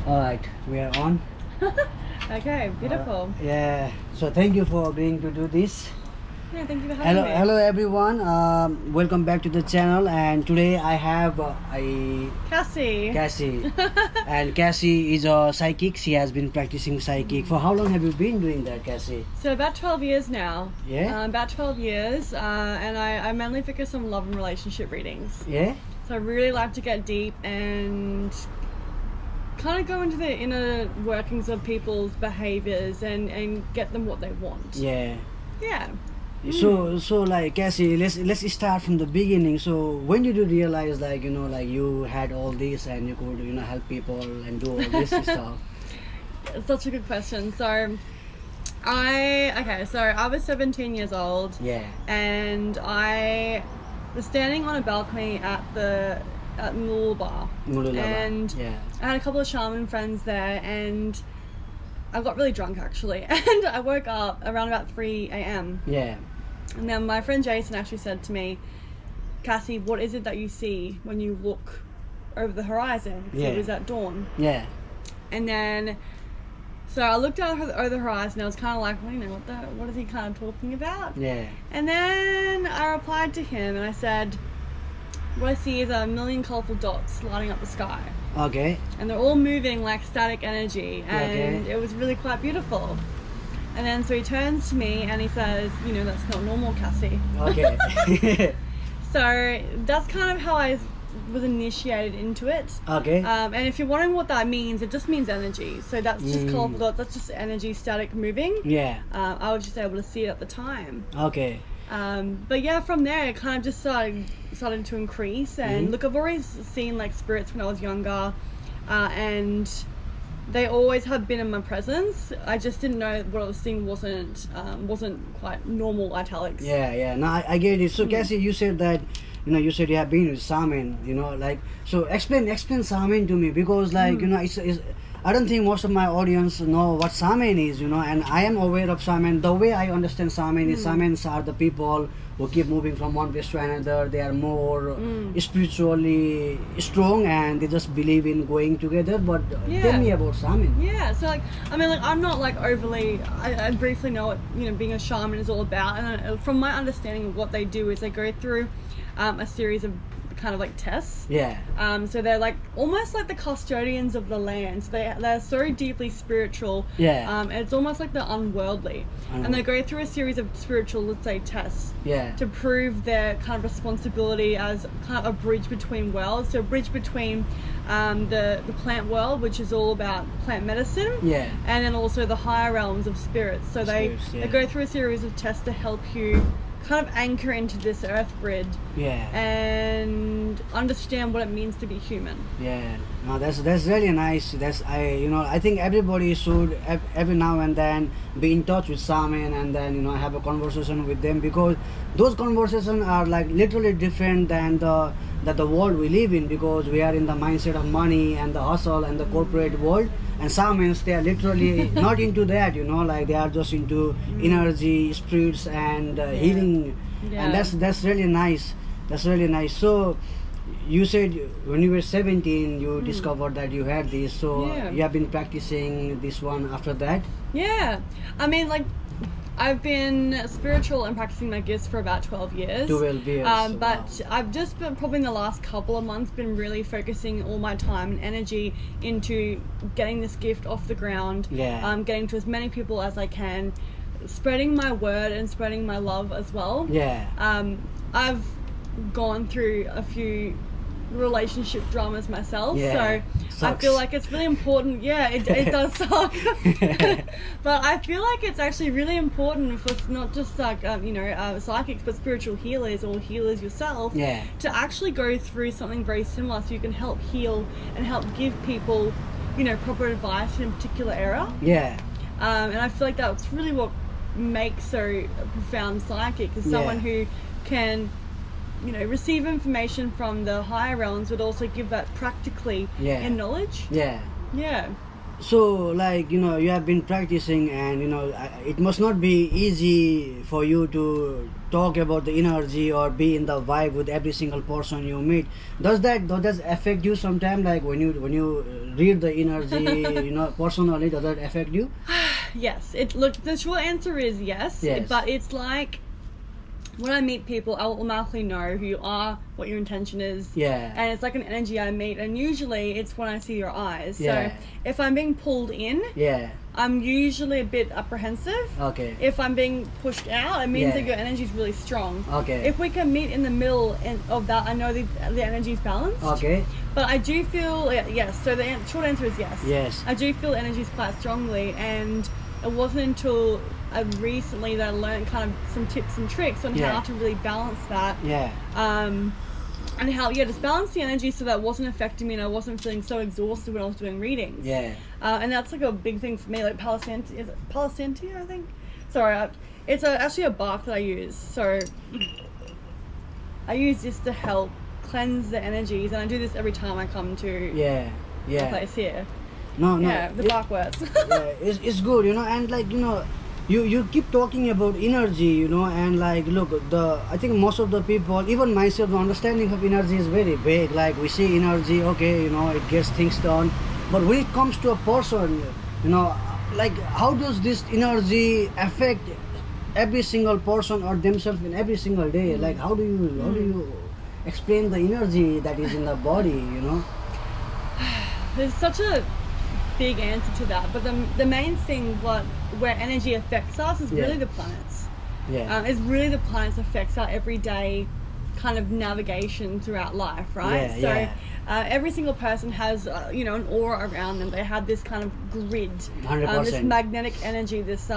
All right, we are on. Okay, beautiful. Yeah. So thank you for being to do this. Yeah, thank you for having me. Hello everyone. Welcome back to the channel. And today I have Cassie. Cassie, and Cassie is a psychic. She has been practicing psychic. For how long have you been doing that, Cassie? So about 12 years now. Yeah. About 12 years, and I mainly focus on love and relationship readings. Yeah. So I really like to get deep and kind of go into the inner workings of people's behaviors and get them what they want. Yeah. Yeah. So like Cassie, let's start from the beginning. So when did you realize, like, like you had all this and you could help people and do all this stuff? It's such a good question. So I was 17 years old. Yeah. And I was standing on a balcony at Mooloolaba. And yeah. I had a couple of shaman friends there, and I got really drunk actually, and I woke up around about 3 a.m. Yeah. And then my friend Jason actually said to me, Cassie, what is it that you see when you look over the horizon? Because it was at dawn. Yeah. And then, so I looked out over the horizon, and I was kind of like, well, what is he kind of talking about? Yeah. And then I replied to him, and I said, what I see is a million colourful dots lighting up the sky. Okay. And they're all moving like static energy, and Okay. it was really quite beautiful. And then so he turns to me and he says, that's not normal, Cassie. Okay. So that's kind of how I was initiated into it. Okay. And if you're wondering what that means, it just means energy. So that's just colourful dots, that's just energy static moving. Yeah. I was just able to see it at the time. Okay. But yeah, from there it kind of just started to increase. And look, I've always seen like spirits when I was younger, and they always have been in my presence. I just didn't know what I was seeing wasn't quite normal italics. Yeah. No, I get it. So Cassie, you said that you said you have been with shaman. So explain shaman to me, because it's I don't think most of my audience know what shaman is, and I am aware of shaman. The way I understand shaman is shamans are the people who keep moving from one place to another. They are more spiritually strong, and they just believe in going together. But tell me about shaman. Yeah, so I'm not like overly, I briefly know what, being a shaman is all about. And from my understanding of what they do is they go through a series of kind of like tests. Yeah. So they're like almost like the custodians of the land. So they're so deeply spiritual. Yeah. And it's almost like they're unworldly. And they go through a series of spiritual, let's say, tests. Yeah. To prove their kind of responsibility as kind of a bridge between worlds. So a bridge between the plant world, which is all about plant medicine. Yeah. And then also the higher realms of spirits. So they go through a series of tests to help you kind of anchor into this earth grid, and understand what it means to be human. Yeah, no, that's really nice. I think everybody should every now and then be in touch with shaman, and then have a conversation with them, because those conversations are like literally different than the world we live in, because we are in the mindset of money and the hustle and the corporate world. And shamans, they are literally not into that, they are just into energy, spirits, and healing. And that's really nice. That's really nice. So you said when you were 17 you discovered that you had this, so you have been practicing this one after that? Yeah, I've been spiritual and practicing my gifts for about 12 years. 12 years. But I've just been, probably in the last couple of months, been really focusing all my time and energy into getting this gift off the ground. Yeah. Getting to as many people as I can, spreading my word and spreading my love as well. Yeah. I've gone through a few relationship dramas myself, so Sucks. I feel like it's really important. It does suck. But I feel like it's actually really important for not just like psychics, but spiritual healers or healers yourself, to actually go through something very similar, so you can help heal and help give people proper advice in a particular area. And I feel like that's really what makes so a profound psychic, is someone who can receive information from the higher realms, but also give that practically in knowledge. So, like, you have been practicing, and it must not be easy for you to talk about the energy or be in the vibe with every single person you meet. Does that affect you sometimes? Like when you read the energy, personally, does that affect you? Yes. The short answer is yes. Yes. But it's like, when I meet people, I'll automatically know who you are, what your intention is. Yeah. And it's like an energy I meet, and usually it's when I see your eyes. Yeah. So if I'm being pulled in, Yeah. I'm usually a bit apprehensive. Okay. If I'm being pushed out, it means Yeah. that your energy is really strong. Okay. If we can meet in the middle of that, I know the energy is balanced. Okay. But I do feel, yes, so the short answer is yes. Yes. I do feel energies quite strongly, and it wasn't until recently that I learned kind of some tips and tricks on Yeah. how to really balance that. Yeah. And how, just balance the energy so that it wasn't affecting me and I wasn't feeling so exhausted when I was doing readings. Yeah. And that's like a big thing for me, like Palo Santo, is it Palo Santo, I think? Sorry, it's actually a bark that I use. So I use this to help cleanse the energies, and I do this every time I come to Yeah. a Yeah. place here. No. Yeah, the bark works. Yeah, it's good, and like you keep talking about energy, and like look, I think most of the people, even myself, the understanding of energy is very vague. Like we see energy, okay, it gets things done, but when it comes to a person, like how does this energy affect every single person or themselves in every single day? Like how do you explain the energy that is in the body? There's such a big answer to that, but the main thing where energy affects us is really the planets. Yeah. It's really the planets affects our everyday kind of navigation throughout life, right? Yeah, so yeah. Every single person has an aura around them. They have this kind of grid, 100%. this magnetic energy, this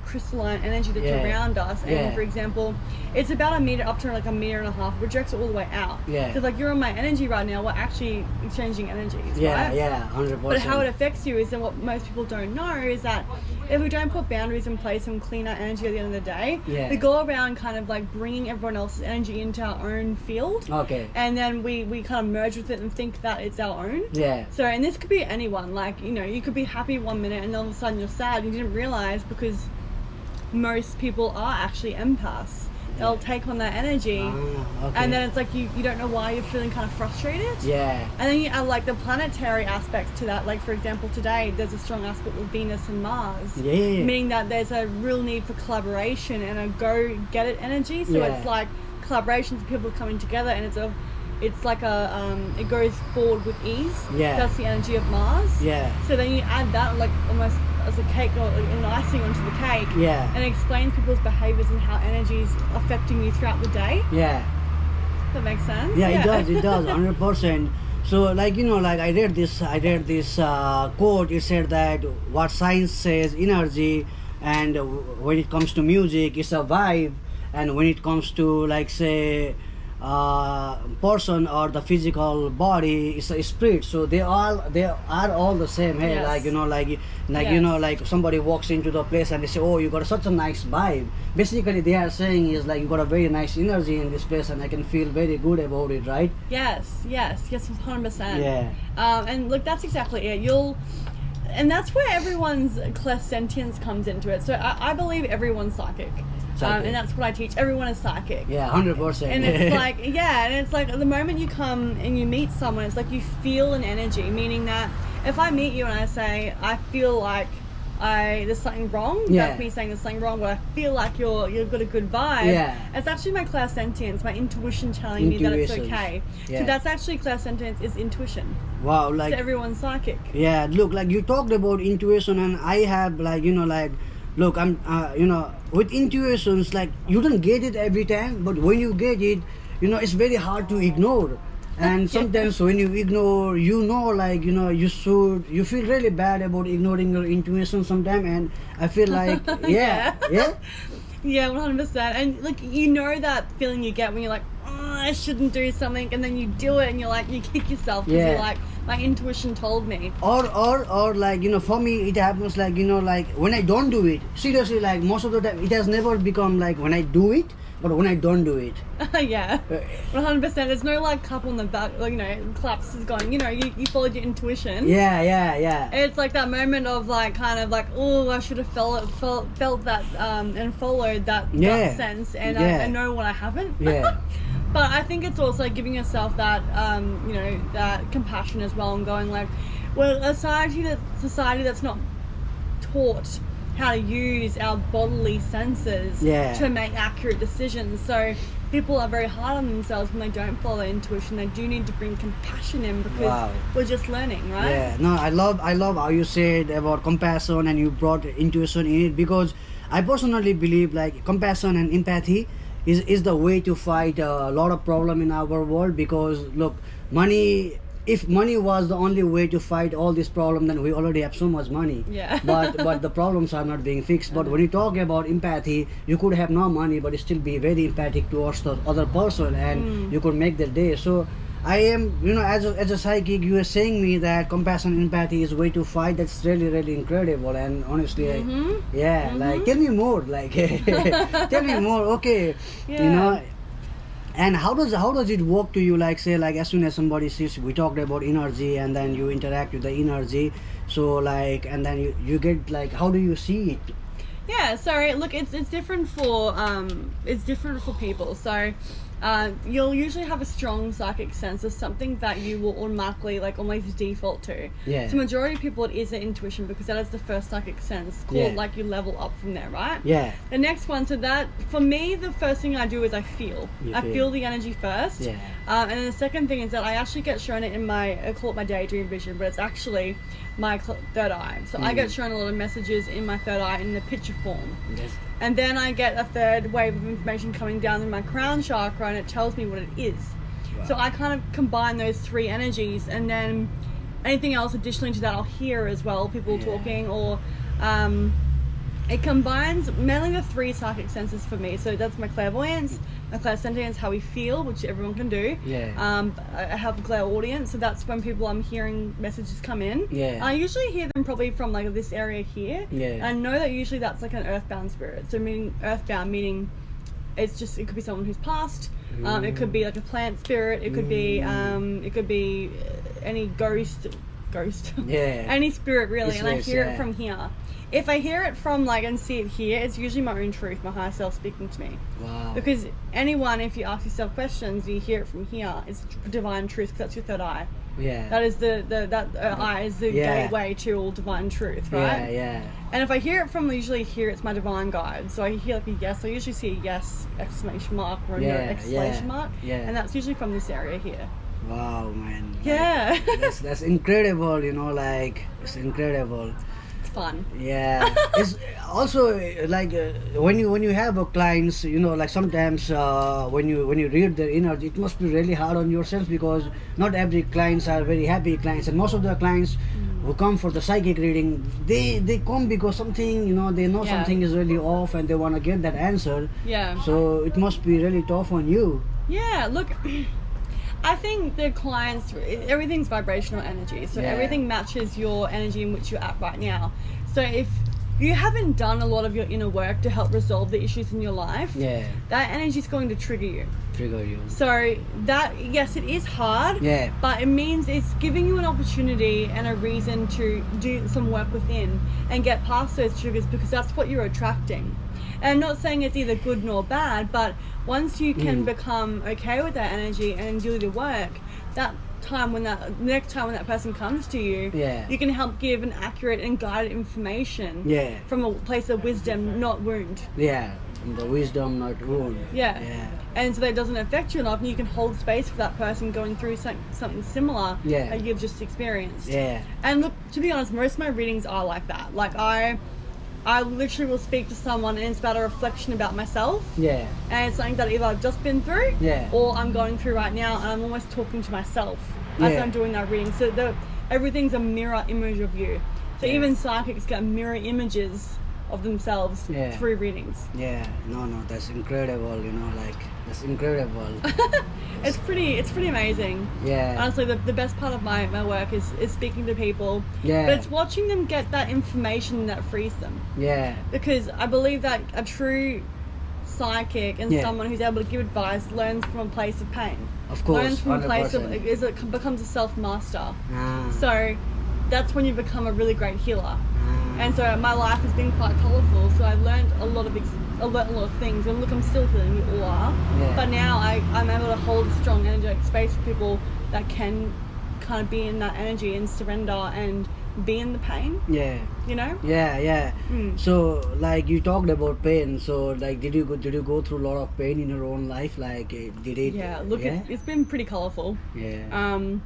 crystalline energy that's Yeah. around us. And Yeah. for example, it's about a meter up to like a meter and a half, projects it all the way out. Yeah. So like you're on my energy right now, we're actually exchanging energies, Yeah, right? yeah, 100%. But how it affects you is, and what most people don't know is that if we don't put boundaries in place and clean our energy at the end of the day, Yeah. we go around kind of like bringing everyone else's energy into our own field. Okay. And then we kind of merge with it and think that it's our own. Yeah. So, and this could be anyone. Like, you could be happy one minute and all of a sudden you're sad. You didn't realize, because most people are actually empaths. They'll take on that energy, Okay. and then it's like you don't know why you're feeling kind of frustrated. Yeah. And then you add like the planetary aspects to that. Like for example, today there's a strong aspect with Venus and Mars. Yeah. Meaning that there's a real need for collaboration and a go get it energy. So Yeah. it's like collaborations of people coming together, and it's like it goes forward with ease. Yeah. That's the energy of Mars. Yeah. So then you add that like almost as a cake or an icing onto the cake. Yeah. And it explains people's behaviors and how energy is affecting you throughout the day. Yeah. That makes sense. Yeah, it does 100%. So like like I read this quote. It said that what science says energy, and when it comes to music it's a vibe, and when it comes to like say person or the physical body it's a spirit. So they are all the same. Hey, Yes. like Yes. like somebody walks into the place and they say, oh, you got such a nice vibe. Basically they are saying is like, you got a very nice energy in this place and I can feel very good about it, right? Yes, 100%. Yeah. And look, that's exactly it. And that's where everyone's clairsentience comes into it. So I believe everyone's psychic. Psychic. And that's what I teach. Everyone is psychic. Yeah, 100%. And it's like, and it's like the moment you come and you meet someone, it's like you feel an energy, meaning that if I meet you and I say, I feel like there's something wrong, Yeah. that's me saying there's something wrong, but I feel like you've got a good vibe. Yeah. It's actually my clairsentience, my intuition telling me that it's Intuition. okay. Yeah. So that's actually clairsentience is intuition. Wow, like So everyone's psychic. yeah, look, like you talked about intuition, and I have look, I'm with intuitions, like you don't get it every time, but when you get it, it's very hard to ignore. And sometimes when you ignore, like you feel really bad about ignoring your intuition sometimes. And I feel like yeah. Yeah, 100%. And look, that feeling you get when you're like, oh, I shouldn't do something, and then you do it and you're like, you kick yourself because you're like, my intuition told me. Or like for me it happens like like when I don't do it, seriously, like most of the time it has never become like when I do it, but when I don't do it, yeah, 100%. There's no like clap on the back, like, you know, claps is going, you know, you followed your intuition. Yeah. It's like that moment of like kind of like, oh, I should have felt that and followed that sense, and I know what I haven't. Yeah. But I think it's also giving yourself that you know, that compassion as well, and going like, well, a society that's not taught how to use our bodily senses to make accurate decisions. So people are very hard on themselves when they don't follow their intuition. They do need to bring compassion in, because we're just learning, right? Yeah, no, I love how you said about compassion, and you brought intuition in it, because I personally believe like compassion and empathy is the way to fight a lot of problem in our world. Because look, if money was the only way to fight all this problem, then we already have so much money. Yeah. but the problems are not being fixed. But when you talk about empathy, you could have no money but still be very empathic towards the other person, and you could make their day. So I am, you know, as a psychic, you are saying me that compassion and empathy is way to fight. That's really incredible. And honestly, like, tell me more, like tell me more. Okay. You know. And how does it work to you? Like, say, like, as soon as somebody sees, we talked about energy, and then you interact with the energy. So like, and then you get like, how do you see it? Yeah, so look, it's different for people. So you'll usually have a strong psychic sense of something that you will automatically like almost default to. Yeah. So majority of people, it is an intuition, because that is the first psychic sense. Called like you level up from there, right? Yeah. The next one, so that for me, the first thing I do is I feel the energy first. Yeah. And then the second thing is that I actually get shown it in I call it my daydream vision, but it's actually my third eye. So I get shown a lot of messages in my third eye in the picture form. Yes. And then I get a third wave of information coming down in my crown chakra, and it tells me what it is. Wow. So I kind of combine those three energies, and then anything else additionally to that I'll hear as well, people talking, or it combines mainly the three psychic senses for me. So that's my clairvoyance, my clairsentience, how we feel, which everyone can do. I have a clairaudience, so that's when I'm hearing messages come in. I usually hear them probably from like this area here. I know that usually that's like an earthbound spirit. So meaning earthbound, meaning it could be someone who's passed. It could be like a plant spirit. It could be any ghost. Any spirit really. And I hear it from here. If I hear it from like and see it here, it's usually my own truth, my higher self speaking to me. Wow. Because anyone, if you ask yourself questions, you hear it from here. It's divine truth, because that's your third eye. Yeah. That is eye is the gateway to all divine truth, right? Yeah. And if I hear it from usually here, it's my divine guide. So I hear like a yes. I usually see a yes exclamation mark or a no exclamation mark. And that's usually from this area here. Wow, man. Yeah. Like, that's incredible. You know, like it's incredible. Fun. Yeah. It's also like when you have clients, you know, like sometimes when you read their energy, it must be really hard on yourself, because not every clients are very happy clients, and most of the clients who come for the psychic reading, they come because something, you know, they know something is really off, and they want to get that answer. So it must be really tough on you. Look, I think the clients, everything's vibrational energy, so everything matches your energy in which you're at right now. So if you haven't done a lot of your inner work to help resolve the issues in your life, that energy is going to trigger you. So that, yes, it is hard, but it means it's giving you an opportunity and a reason to do some work within and get past those triggers, because that's what you're attracting. And I'm not saying it's either good nor bad, but once you can become okay with that energy and do the work, that next time when that person comes to you, you can help give an accurate and guided information from a place of wisdom, not wound. From the wisdom, not wound. And so that it doesn't affect you enough, and you can hold space for that person going through something similar that you've just experienced. And look, to be honest, most of my readings are like that. Like I literally will speak to someone, and it's about a reflection about myself. And it's something that either I've just been through or I'm going through right now, and I'm almost talking to myself as I'm doing that reading. So everything's a mirror image of you. So even psychics get mirror images of themselves through readings. No, that's incredible, you know, like that's incredible. It's pretty amazing. Honestly, the best part of my work is speaking to people. But it's watching them get that information that frees them. Because I believe that a true psychic and someone who's able to give advice learns from a place of pain. Of course, learns from 100%. a place of it becomes a self-master. Ah. So that's when you become a really great healer. And so my life has been quite colourful. So I've learned a lot of things. And look, I'm still healing. We all are. Yeah. But now I'm able to hold a strong energetic space for people that can kind of be in that energy and surrender and be in the pain. Yeah. You know. Yeah. So like you talked about pain. So like did you go through a lot of pain in your own life? Like did it? Yeah. Look, it's been pretty colourful. Yeah.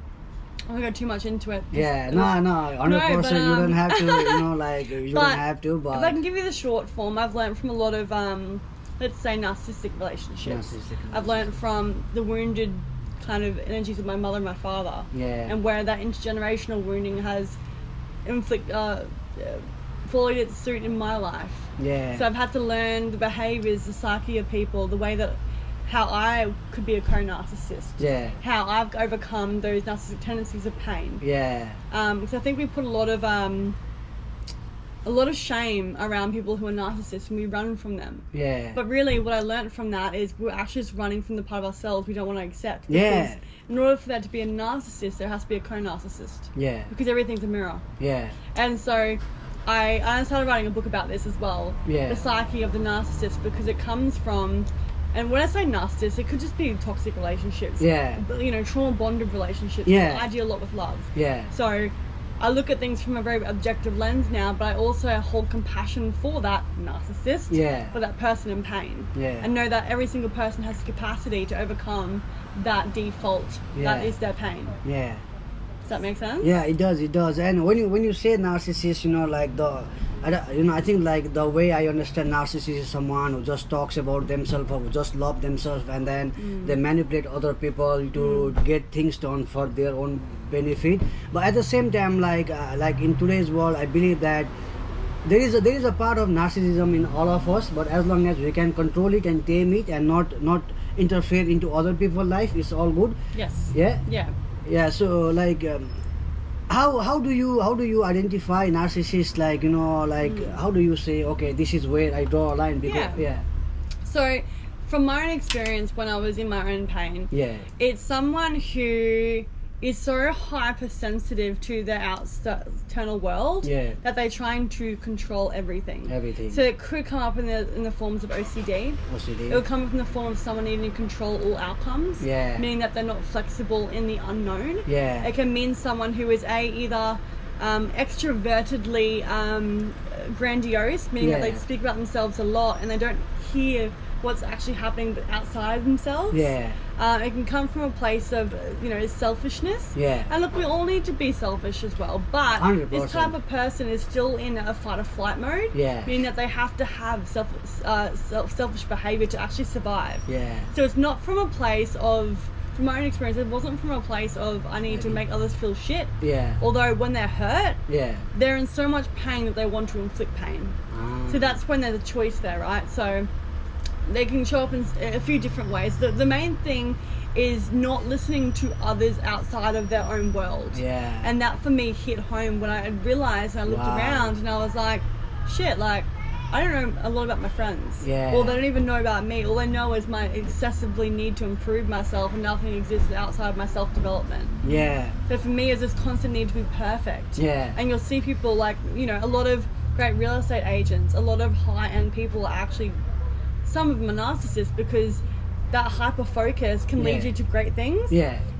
I don't go too much into it. No, 100%. You don't have to, like you don't have to. But if I can give you the short form, I've learned from a lot of, let's say, narcissistic relationships. I've learned from the wounded kind of energies of my mother and my father. Yeah. And where that intergenerational wounding has followed its suit in my life. Yeah. So I've had to learn the behaviours, the psyche of people, the way that how I could be a co-narcissist. Yeah. How I've overcome those narcissistic tendencies of pain. Yeah. Because I think we put a lot of shame around people who are narcissists and we run from them. Yeah. But really what I learned from that is we're actually just running from the part of ourselves we don't want to accept. Yeah. In order for that to be a narcissist, there has to be a co-narcissist. Yeah. Because everything's a mirror. Yeah. And so I started writing a book about this as well. Yeah. The psyche of the narcissist, because it comes from, and when I say narcissist, it could just be toxic relationships. Yeah. Trauma bonded relationships. Yeah. I deal a lot with love. Yeah. So I look at things from a very objective lens now, but I also hold compassion for that narcissist. Yeah. For that person in pain. Yeah. And know that every single person has the capacity to overcome that default that is their pain. Yeah. Does that make sense? Yeah, it does. And when you say narcissist, like I think like the way I understand narcissist is someone who just talks about themselves, or who just love themselves, and then they manipulate other people to get things done for their own benefit. But at the same time, like in today's world, I believe that there is a part of narcissism in all of us. But as long as we can control it and tame it and not interfere into other people's life, it's all good. Yes. Yeah. Yeah. Yeah. So like. How do you identify narcissists? Like how do you say, okay, this is where I draw a line? Because So from my own experience when I was in my own pain, it's someone who is so hypersensitive to their external world that they're trying to control everything. So it could come up in the forms of OCD. It would come up in the form of someone needing to control all outcomes, meaning that they're not flexible in the unknown. It can mean someone who is either extrovertedly grandiose, meaning that they speak about themselves a lot and they don't hear what's actually happening outside themselves. It can come from a place of selfishness. And look, we all need to be selfish as well, but 100%. this type of person is still in a fight or flight mode, meaning that they have to have selfish behavior to actually survive. So it's not from a place of, from my own experience, it wasn't from a place of I need to make others feel shit. Although when they're hurt, they're in so much pain that they want to inflict pain. So that's when there's a choice there, right? So they can show up in a few different ways. The main thing is not listening to others outside of their own world. And that for me hit home when I realized, and I looked around and I was like, shit, like I don't know a lot about my friends. Or they don't even know about me. All they know is my excessively need to improve myself, and nothing exists outside of my self-development. So for me, it's this constant need to be perfect. And you'll see people like, a lot of great real estate agents, a lot of high-end people are actually, some of them are narcissists, because that hyper focus can lead you to great things.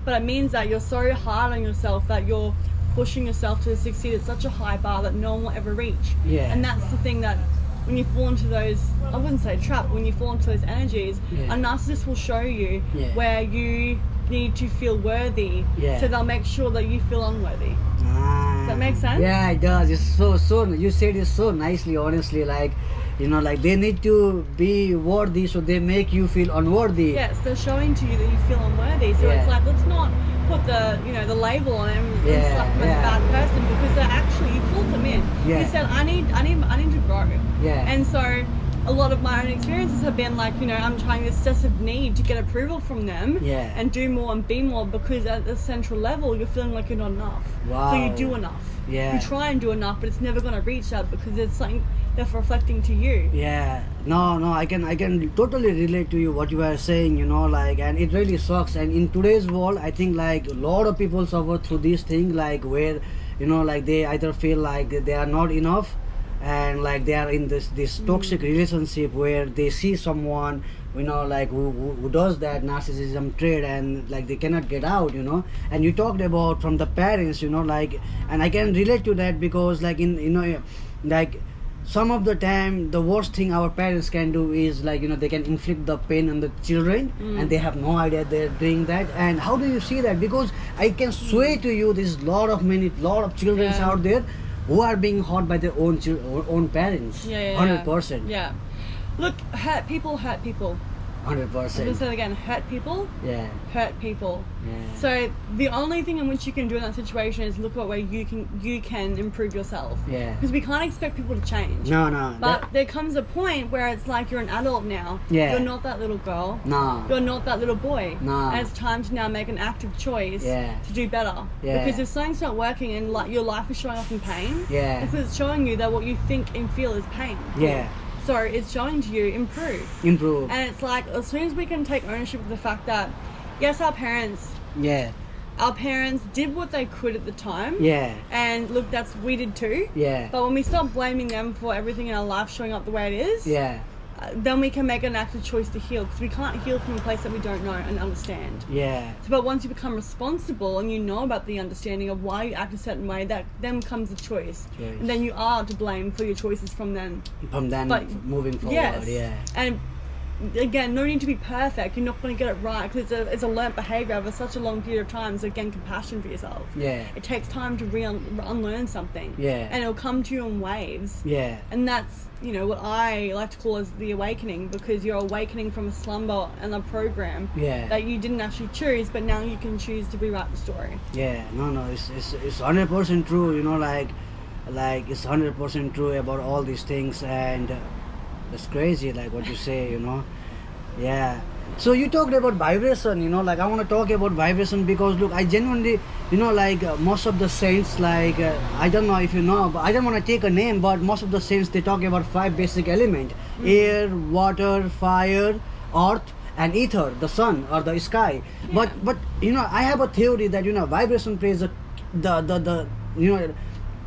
But it means that you're so hard on yourself that you're pushing yourself to succeed at such a high bar that no one will ever reach. And that's the thing, that when you fall into those, I wouldn't say trap, when you fall into those energies, a narcissist will show you where you need to feel worthy, so they'll make sure that you feel unworthy. Does that make sense? Yeah, it does. It's so you said it so nicely, honestly. Like like they need to be worthy, so they make you feel unworthy. Yes, they're showing to you that you feel unworthy. So it's like, let's not put the the label on him and slap him as a bad person, because they're actually, you pulled them in. You said, I need to grow. And so a lot of my own experiences have been like, you know, I'm trying this excessive need to get approval from them and do more and be more, because at the central level you're feeling like you're not enough. Wow. So you do enough. Yeah. You try and do enough, but it's never going to reach that because it's something that's reflecting to you. Yeah. No, I can totally relate to you what you are saying, you know, like, and it really sucks. And in today's world, I think like a lot of people suffer through this thing, like where, you know, like they either feel like they are not enough, and like they are in this toxic relationship where they see someone, you know, like who does that narcissism trait, and like they cannot get out, you know. And you talked about from the parents, you know, like, and I can relate to that because like in, you know, like some of the time the worst thing our parents can do is like, you know, they can inflict the pain on the children and they have no idea they're doing that. And how do you see that? Because I can swear to you there's lot of children out there who are being hurt by their own parents. 100%. Yeah. Look, hurt people. 100%. I'm gonna say it again. Hurt people. Hurt people. So the only thing in which you can do in that situation is look at where you can improve yourself. Because we can't expect people to change. No. But there comes a point where it's like you're an adult now. You're not that little girl. No. You're not that little boy. No. And it's time to now make an active choice to do better. Because if something's not working and like your life is showing up in pain, it's because it's showing you that what you think and feel is pain. So it's showing to you improve. And it's like as soon as we can take ownership of the fact that yes, our parents did what they could at the time. And look, we did too. But when we stop blaming them for everything in our life showing up the way it is, then we can make an active choice to heal, because we can't heal from a place that we don't know and understand. So, but once you become responsible and you know about the understanding of why you act a certain way, that then comes a choice. And then you are to blame for your choices from then. But moving forward. And again, no need to be perfect. You're not going to get it right, because it's a learnt behavior over such a long period of time. So again, compassion for yourself. It takes time to unlearn something. And it'll come to you in waves. And that's, you know, what I like to call as the awakening, because you're awakening from a slumber and a program that you didn't actually choose, but now you can choose to rewrite the story. No, it's 100% true, you know, like it's 100% true about all these things. And it's crazy, like what you say, you know. So you talked about vibration, you know, like I want to talk about vibration because look, I genuinely, you know, like most of the saints, like I don't know if you know, but I don't want to take a name, but most of the saints, they talk about 5 basic elements: air, water, fire, earth, and ether, the sun or the sky. But you know, I have a theory that, you know, vibration plays the you know,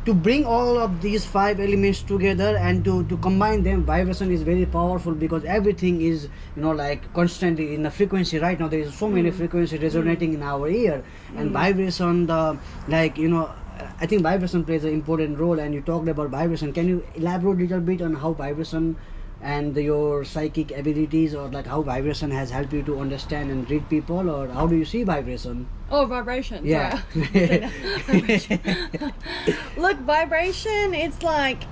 to bring all of these 5 elements together and to combine them. Vibration is very powerful because everything is, you know, like constantly in the frequency. Right now there is so many frequencies resonating in our ear, and vibration, like, you know, I think vibration plays an important role. And you talked about vibration. Can you elaborate a little bit on how vibration and your psychic abilities, or like how vibration has helped you to understand and read people, or how do you see vibration? Oh, vibration. Look, vibration, it's like,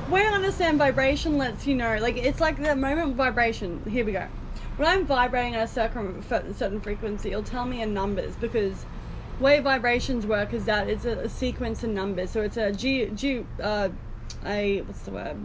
when I understand vibration lets you know, like, it's like the moment of vibration. Here we go. When I'm vibrating at a certain frequency, it'll tell me in numbers, because the way vibrations work is that it's a sequence of numbers. So it's what's the word?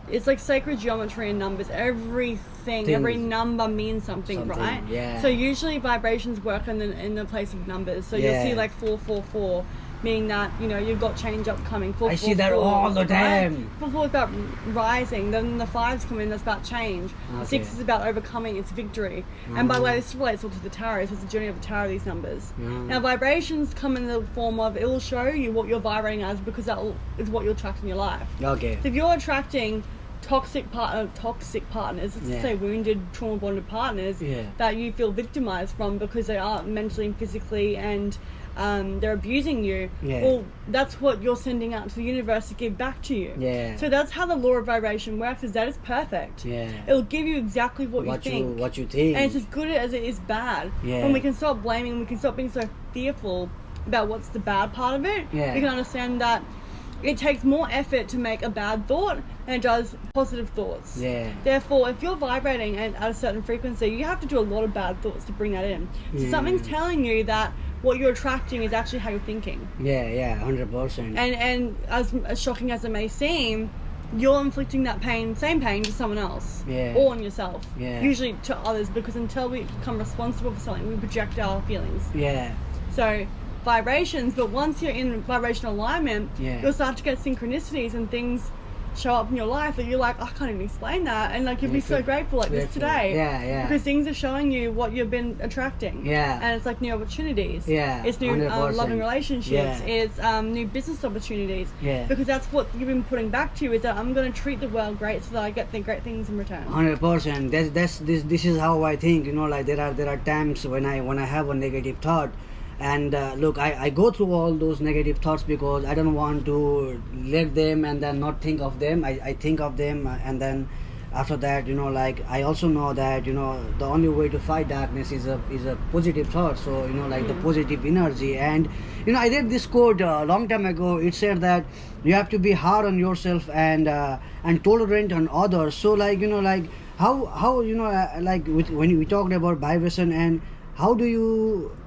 It's like sacred geometry and numbers. Every number means something, right? So usually vibrations work in the place of numbers. So you'll see like 444, meaning that, you know, you've got change upcoming. 4, I see that all the time. 4 is about rising. Then the 5s come in, that's about change. The 6 is about overcoming, it's victory. And by the way, this relates all to the tarot. So it's the journey of the tarot, these numbers. Now vibrations come in the form of, it will show you what you're vibrating as, because that is what you'll attract in your life. So if you're attracting toxic partners, let's say wounded, trauma bonded partners that you feel victimized from because they are mentally and physically, and they're abusing you, well, that's what you're sending out to the universe to give back to you. So that's how the law of vibration works, is that it's perfect. It'll give you exactly what you think, and it's as good as it is bad. When we can stop blaming, we can stop being so fearful about what's the bad part of it, we can understand that it takes more effort to make a bad thought than it does positive thoughts. Therefore, if you're vibrating at a certain frequency, you have to do a lot of bad thoughts to bring that in. So something's telling you that what you're attracting is actually how you're thinking. 100%. And as shocking as it may seem, you're inflicting that pain, same pain, to someone else. Yeah. Or on yourself. Yeah. Usually to others, because until we become responsible for something, we project our feelings. Yeah. So vibrations, but once you're in vibrational alignment, Yeah. you'll start to get synchronicities and things show up in your life that you're like, I can't even explain that, and like you'll be so grateful like this today. Yeah. Because things are showing you what you've been attracting. Yeah. And it's like new opportunities. Yeah. It's new 100%. loving relationships. Yeah. It's new business opportunities. Yeah. Because that's what you've been putting back to you, is that I'm going to treat the world great so that I get the great things in return. 100%. This is how I think. You know, like there are times when I have a negative thought, and look, I go through all those negative thoughts because I don't want to let them and then not think of them. I think of them, and then after that, you know, like I also know that, you know, the only way to fight darkness is a positive thought. So, you know, like the positive energy. And you know, I read this quote a long time ago. It said that you have to be hard on yourself and tolerant on others. So, like, you know, like how you know, like when we talked about vibration, and how do you,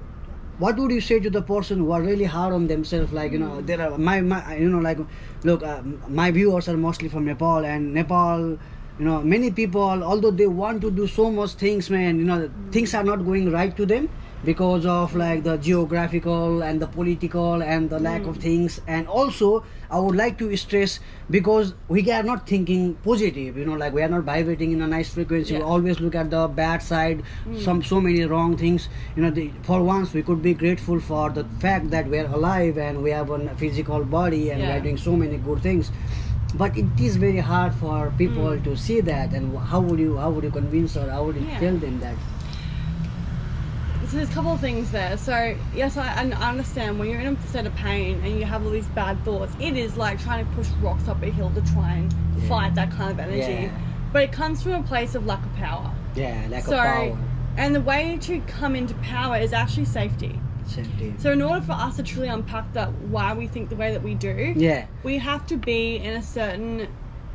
what would you say to the person who are really hard on themselves? Like, you know, there are my you know, like, look, my viewers are mostly from Nepal, and Nepal, you know, many people, although they want to do so much things, man, you know, things are not going right to them because of like the geographical and the political and the lack of things. And also I would like to stress, because we are not thinking positive, you know, like we are not vibrating in a nice frequency. We always look at the bad side, so many wrong things, you know. For once we could be grateful for the fact that we are alive and we have a physical body and we are doing so many good things. But it is very hard for people to see that. And how would you convince, or how would you tell them that? So there's a couple of things there. So yes, I understand when you're in a state of pain and you have all these bad thoughts, it is like trying to push rocks up a hill to try and fight that kind of energy. But it comes from a place of lack of power. Lack of power. And the way to come into power is actually safety. So in order for us to truly unpack that, why we think the way that we do, we have to be in a certain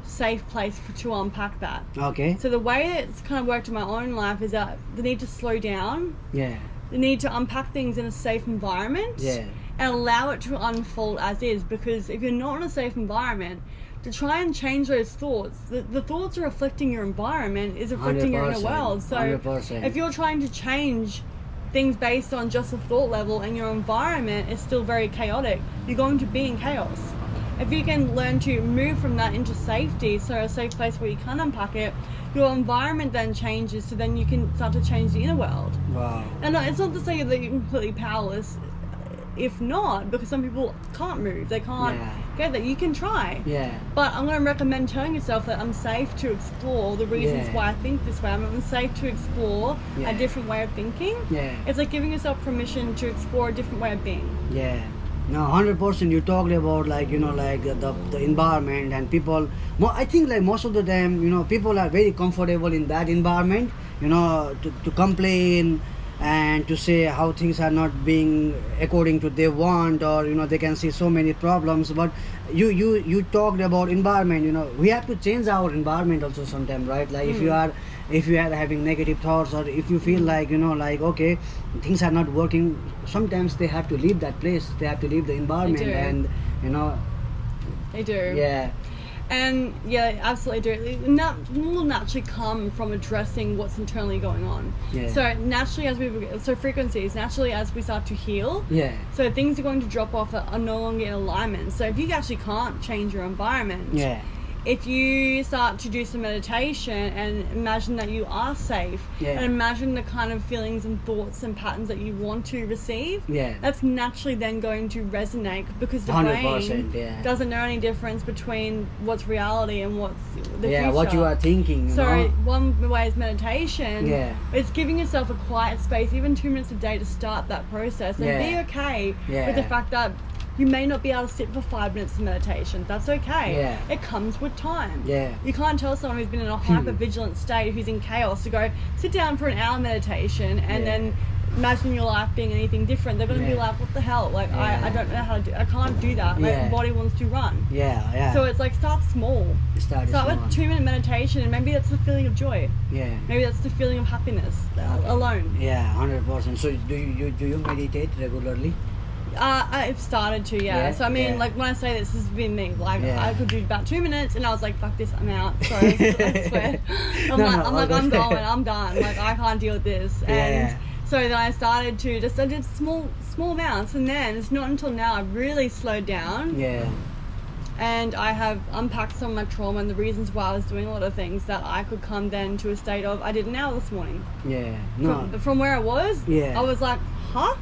safe place to unpack that. Okay. So the way it's kind of worked in my own life is that the need to slow down. The need to unpack things in a safe environment. And allow it to unfold as is. Because if you're not in a safe environment, to try and change those thoughts, the thoughts are reflecting your environment, is reflecting your inner world. So 100%. If you're trying to change things based on just a thought level and your environment is still very chaotic, you're going to be in chaos. If you can learn to move from that into safety, so a safe place where you can unpack it, your environment then changes, so then you can start to change the inner world. Wow. And it's not to say that you're completely powerless. If not, because some people can't move, they can't get that. You can try. But I'm going to recommend telling yourself that I'm safe to explore the reasons why I think this way. I'm safe to explore a different way of thinking. It's like giving yourself permission to explore a different way of being. No, 100%. You talked about, like, you know, like the environment, and people, I think like most of the time, you know, people are very comfortable in that environment, you know, to complain and to say how things are not being according to they want, or, you know, they can see so many problems. But you talked about environment, you know, we have to change our environment also sometime, right? Like if you are having negative thoughts, or if you feel like, you know, like, okay, things are not working, sometimes they have to leave that place, they have to leave the environment. And, you know, they do. And absolutely do. It will naturally come from addressing what's internally going on. So naturally, frequencies, naturally as we start to heal, so things are going to drop off that are no longer in alignment. So if you actually can't change your environment, if you start to do some meditation and imagine that you are safe, and imagine the kind of feelings and thoughts and patterns that you want to receive, that's naturally then going to resonate, because the brain doesn't know any difference between what's reality and what's the future. What you are thinking. So one way is meditation. It's giving yourself a quiet space, even 2 minutes a day, to start that process, and be okay with the fact that you may not be able to sit for 5 minutes of meditation. That's okay. It comes with time. You can't tell someone who's been in a hyper-vigilant state, who's in chaos, to go sit down for an hour meditation and then imagine your life being anything different. They're going to be like, what the hell? Like, I don't know how to do, I can't do that. My body wants to run. So it's like, start small. Start with 2-minute meditation, and maybe that's the feeling of joy. Maybe that's the feeling of happiness alone. 100%. So do you meditate regularly? I've started to, yeah. So I mean, like when I say this has been me, like I could do about 2 minutes, and I was like, "Fuck this, I'm out." Sorry, I swear. I'm going, I'm done. Like I can't deal with this. And so then I started to I did small amounts, and then it's not until now I've really slowed down. Yeah. And I have unpacked some of my trauma and the reasons why I was doing a lot of things that I could come then to a state of I did an hour this morning. Yeah. No. From where I was. Yeah. I was like, huh?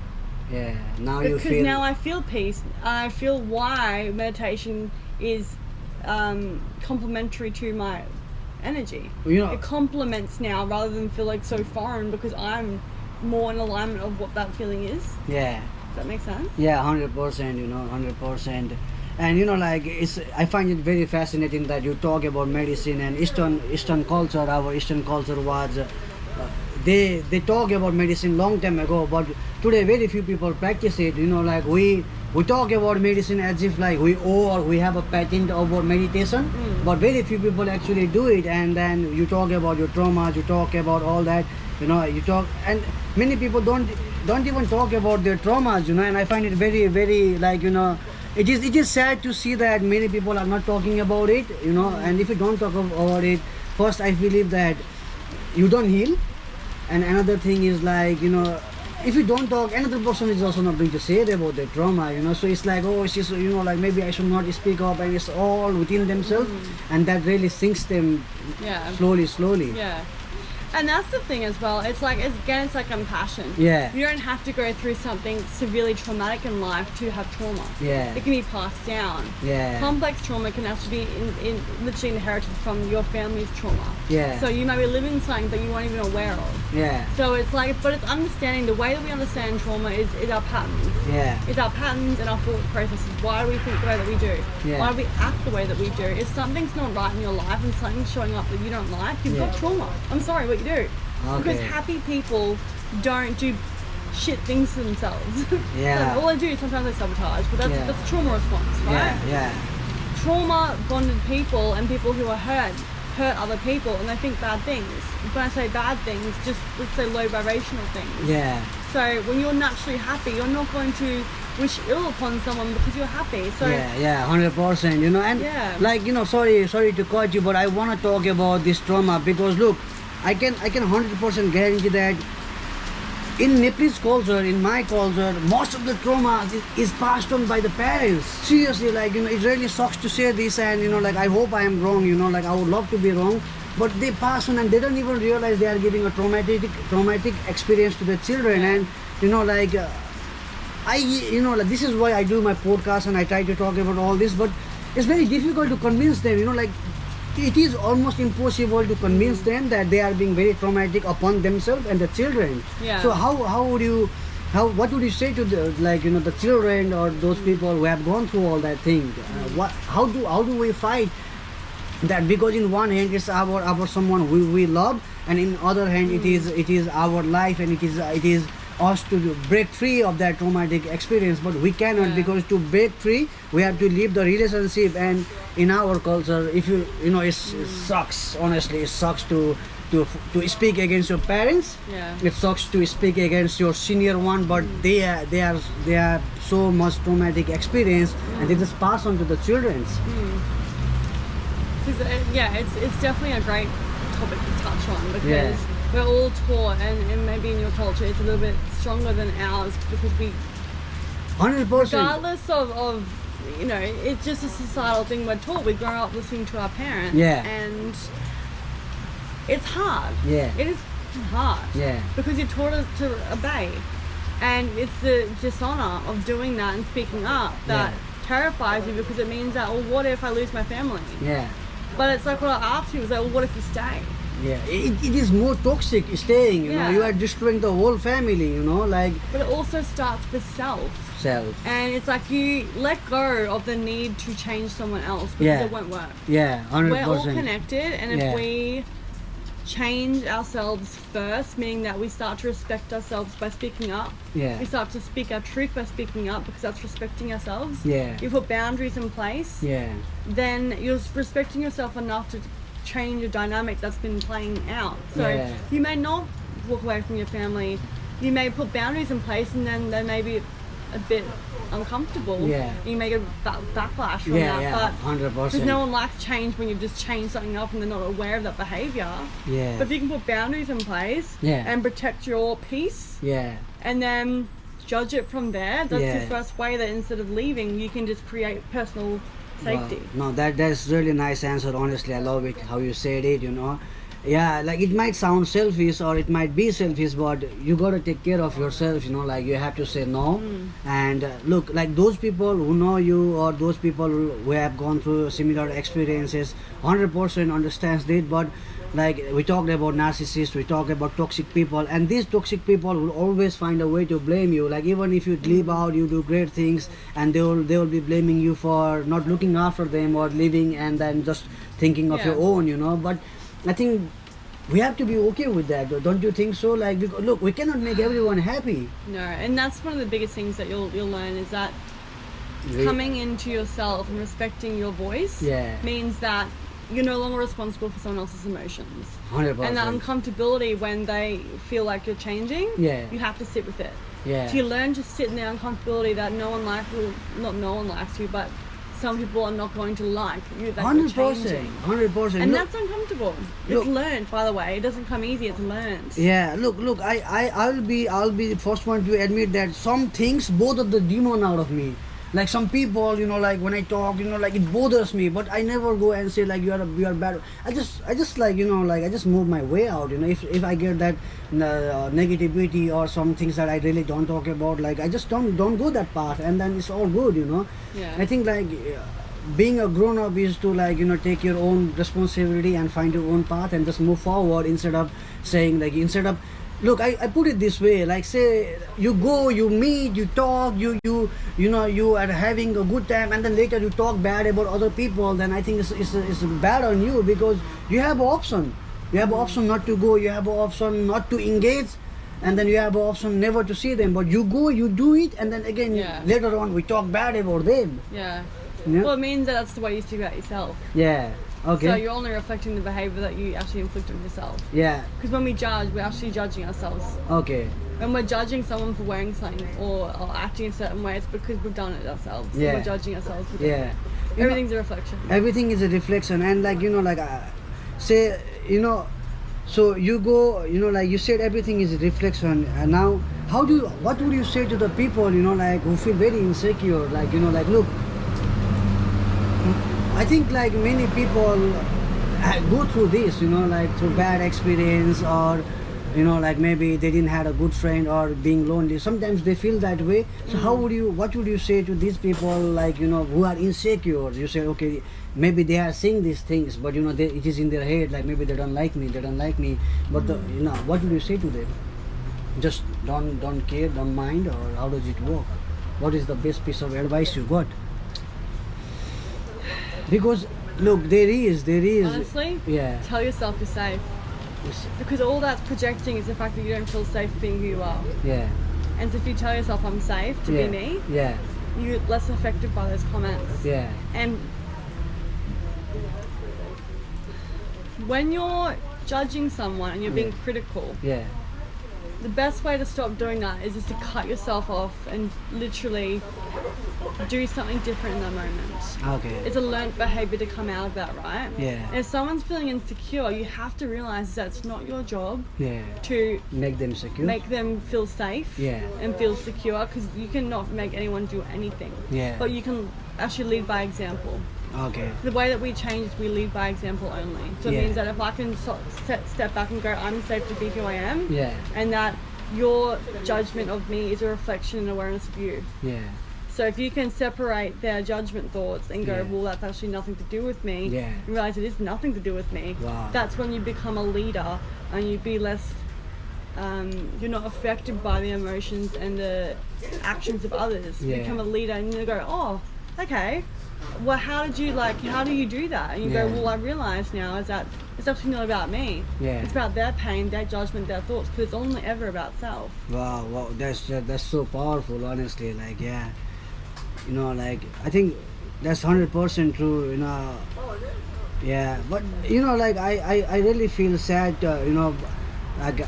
Yeah. Now because you feel. Now I feel peace. I feel why meditation is complementary to my energy. You know, it complements now rather than feel like so foreign because I'm more in alignment of what that feeling is. Yeah. Does that make sense? Yeah, 100%. You know, 100%. And you know, like I find it very fascinating that you talk about medicine and Eastern culture. Our Eastern culture was they talk about medicine long time ago, but today very few people practice it. You know, like we talk about medicine as if like we owe or we have a patent about meditation, but very few people actually do it. And then you talk about your traumas, you talk about all that. You know, you talk, and many people don't even talk about their traumas. You know, and I find it very, very like, you know. It is sad to see that many people are not talking about it, you know, and if you don't talk about it, first I believe that you don't heal, and another thing is like, you know, if you don't talk, another person is also not going to say about their trauma, you know, so it's like, oh, it's just, you know, like maybe I should not speak up, and it's all within themselves, and that really sinks them slowly. Yeah. And that's the thing as well. It's like, again, it's like compassion. Yeah. You don't have to go through something severely traumatic in life to have trauma. Yeah. It can be passed down. Yeah. Complex trauma can actually be literally inherited from your family's trauma. Yeah. So you might be living something that you weren't even aware of. Yeah. So it's like, but it's understanding the way that we understand trauma is our patterns. Yeah. It's our patterns and our thought processes. Why do we think the way that we do? Yeah. Why do we act the way that we do? If something's not right in your life and something's showing up that you don't like, you've got trauma. I'm sorry, what you do. Okay. Because happy people don't do shit things to themselves. Yeah. So all they do is sometimes they sabotage, but that's a trauma response, right? Yeah. Trauma bonded people and people who are hurt other people and they think bad things. When I say bad things, just let's say low vibrational things. Yeah. So when you're naturally happy, you're not going to wish ill upon someone because you're happy. So 100%. You know, and like, you know, sorry to cut you, but I want to talk about this trauma because look, I can 100% guarantee that in Nepalese culture, in my culture, most of the trauma is passed on by the parents. Seriously, like, you know, it really sucks to say this, and you know, like, I hope I am wrong, you know, like, I would love to be wrong, but they pass on and they don't even realize they are giving a traumatic experience to the children. And you know, like, like, this is why I do my podcast and I try to talk about all this, but it's very difficult to convince them, you know, like, it is almost impossible to convince them that they are being very traumatic upon themselves and the children. Yeah. So what would you say to the, like, you know, the children or those people who have gone through all that thing? How do we fight that? Because in one hand it's our someone we love, and in other hand it is our life, and it is us to break free of that traumatic experience, but we cannot, because to break free we have to leave the relationship. And in our culture, if you know, it sucks, honestly, it sucks to speak against your parents. It sucks to speak against your senior one, but they are so much traumatic experience, and they just pass on to the children's. It's definitely a great topic to touch on, because we're all taught, and maybe in your culture it's a little bit stronger than ours, because we 100%, regardless of you know, it's just a societal thing we're taught. We grow up listening to our parents, and it's hard. It is hard, because you're taught to obey, and it's the dishonor of doing that and speaking up that terrifies you, because it means that, well, what if I lose my family? But it's like, what I asked you was like, well, what if you stay? It is more toxic staying, you know, you are destroying the whole family, you know, like. But it also starts with self. And it's like you let go of the need to change someone else, because it won't work. 100%. We're all connected, and if we change ourselves first, meaning that we start to respect ourselves by speaking up. We start to speak our truth by speaking up, because that's respecting ourselves. You put boundaries in place. Then you're respecting yourself enough to change a dynamic that's been playing out. So you may not walk away from your family. You may put boundaries in place, and then they may be a bit uncomfortable. Yeah. You may get backlash from Yeah, that. yeah, But 100%. because no one likes change when you've just changed something up and they're not aware of that behavior. Yeah. But if you can put boundaries in place and protect your peace, and then judge it from there, that's the first way that instead of leaving, you can just create personal safety. No, that's really nice answer. Honestly, I love it how you said it. Yeah, like it might sound selfish or it might be selfish, but you gotta take care of yourself. Like you have to say no. And look, like those people who know you or those people who have gone through similar experiences, 100% understands it. But like we talked about narcissists, we talked about toxic people, and these toxic people will always find a way to blame you. Like even if you leave out, you do great things, and they will be blaming you for not looking after them or leaving and then just thinking of your own. But I think we have to be okay with that, don't you think so? Like, look, we cannot make everyone happy. No, and that's one of the biggest things that you'll learn is that coming into yourself and respecting your voice means that you're no longer responsible for someone else's emotions. 100%. And the uncomfortability when they feel like you're changing, you have to sit with it. So you learn to sit in the uncomfortability that not no one likes you, but some people are not going to like you. 100%. 100%. And that's uncomfortable. It's learned, by the way. It doesn't come easy. It's learned. Yeah. Look. I'll be the first one to admit that some things bother the demon out of me. Like some people, like when I talk, like it bothers me, but I never go and say like you are bad. I just like I just move my way out. If I get that negativity or some things that I really don't talk about, like I just don't go that path, and then it's all good. Yeah. I think like being a grown up is to like take your own responsibility and find your own path and just move forward instead of look, I put it this way, like say you go, you meet, you talk, you are having a good time, and then later you talk bad about other people, then I think it's bad on you, because you have an option. You have an option not to go, you have an option not to engage, and then you have an option never to see them, but you go, you do it, and then again later on we talk bad about them. Yeah. Well, it means that that's the way you speak about yourself. Yeah. Okay. So you're only reflecting the behavior that you actually inflict on yourself. Yeah. Because when we judge, we're actually judging ourselves. Okay. When we're judging someone for wearing something or acting a certain way, it's because we've done it ourselves. So we're judging ourselves. Everything's a reflection. Everything is a reflection, and like say so you go, like you said, everything is a reflection. And now, what would you say to the people, like who feel very insecure, like like look, I think like many people go through this, like through bad experience, or like maybe they didn't have a good friend, or being lonely. Sometimes they feel that way. So what would you say to these people, like who are insecure? You say, okay, maybe they are saying these things, but it is in their head, like maybe they don't like me, but what would you say to them? Just don't care, don't mind, or how does it work? What is the best piece of advice you got? Because look, there is honestly, tell yourself you're safe. Because all that's projecting is the fact that you don't feel safe being who you are. And so if you tell yourself I'm safe to be me, you're less affected by those comments. And when you're judging someone and you're being critical, the best way to stop doing that is just to cut yourself off and literally do something different in that moment. Okay. It's a learnt behavior to come out of that, right? Yeah. If someone's feeling insecure, you have to realize that it's not your job to make them secure, make them feel safe and feel secure, because you cannot make anyone do anything. But you can actually lead by example. Okay. The way that we change is we lead by example only. So it means that if I can step back and go, I'm safe to be who I am, and that your judgment of me is a reflection and awareness of you. So if you can separate their judgment thoughts and go, well, that's actually nothing to do with me, and realize it is nothing to do with me, that's when you become a leader and you be less, you're not affected by the emotions and the actions of others. You become a leader and you go, oh, okay, well, how do you do that? And you go, well, I realize now is that it's actually not about me. It's about their pain, their judgment, their thoughts, because it's only ever about self. Wow, that's so powerful, honestly. Like, like I think that's 100% true. But like I really feel sad. Like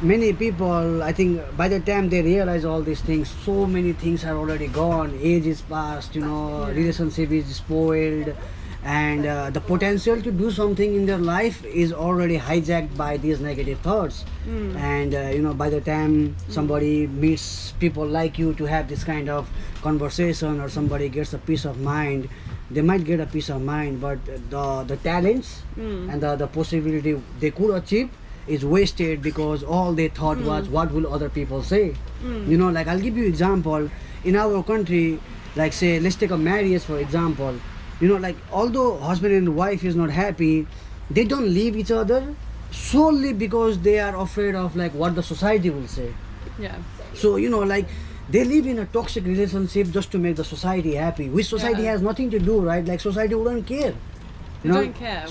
many people, I think by the time they realize all these things, so many things are already gone. Age is past, relationship is spoiled, and the potential to do something in their life is already hijacked by these negative thoughts. And by the time somebody meets people like you to have this kind of conversation, or somebody gets a peace of mind, they might get a peace of mind, but the talents and the possibility they could achieve is wasted, because all they thought was, what will other people say? Like, I'll give you example. In our country, like, say, let's take a marriage for example. Like, although husband and wife is not happy, they don't leave each other solely because they are afraid of, like, what the society will say. Yeah. So like, they live in a toxic relationship just to make the society happy, which society has nothing to do, right? Like, society wouldn't care. They don't care.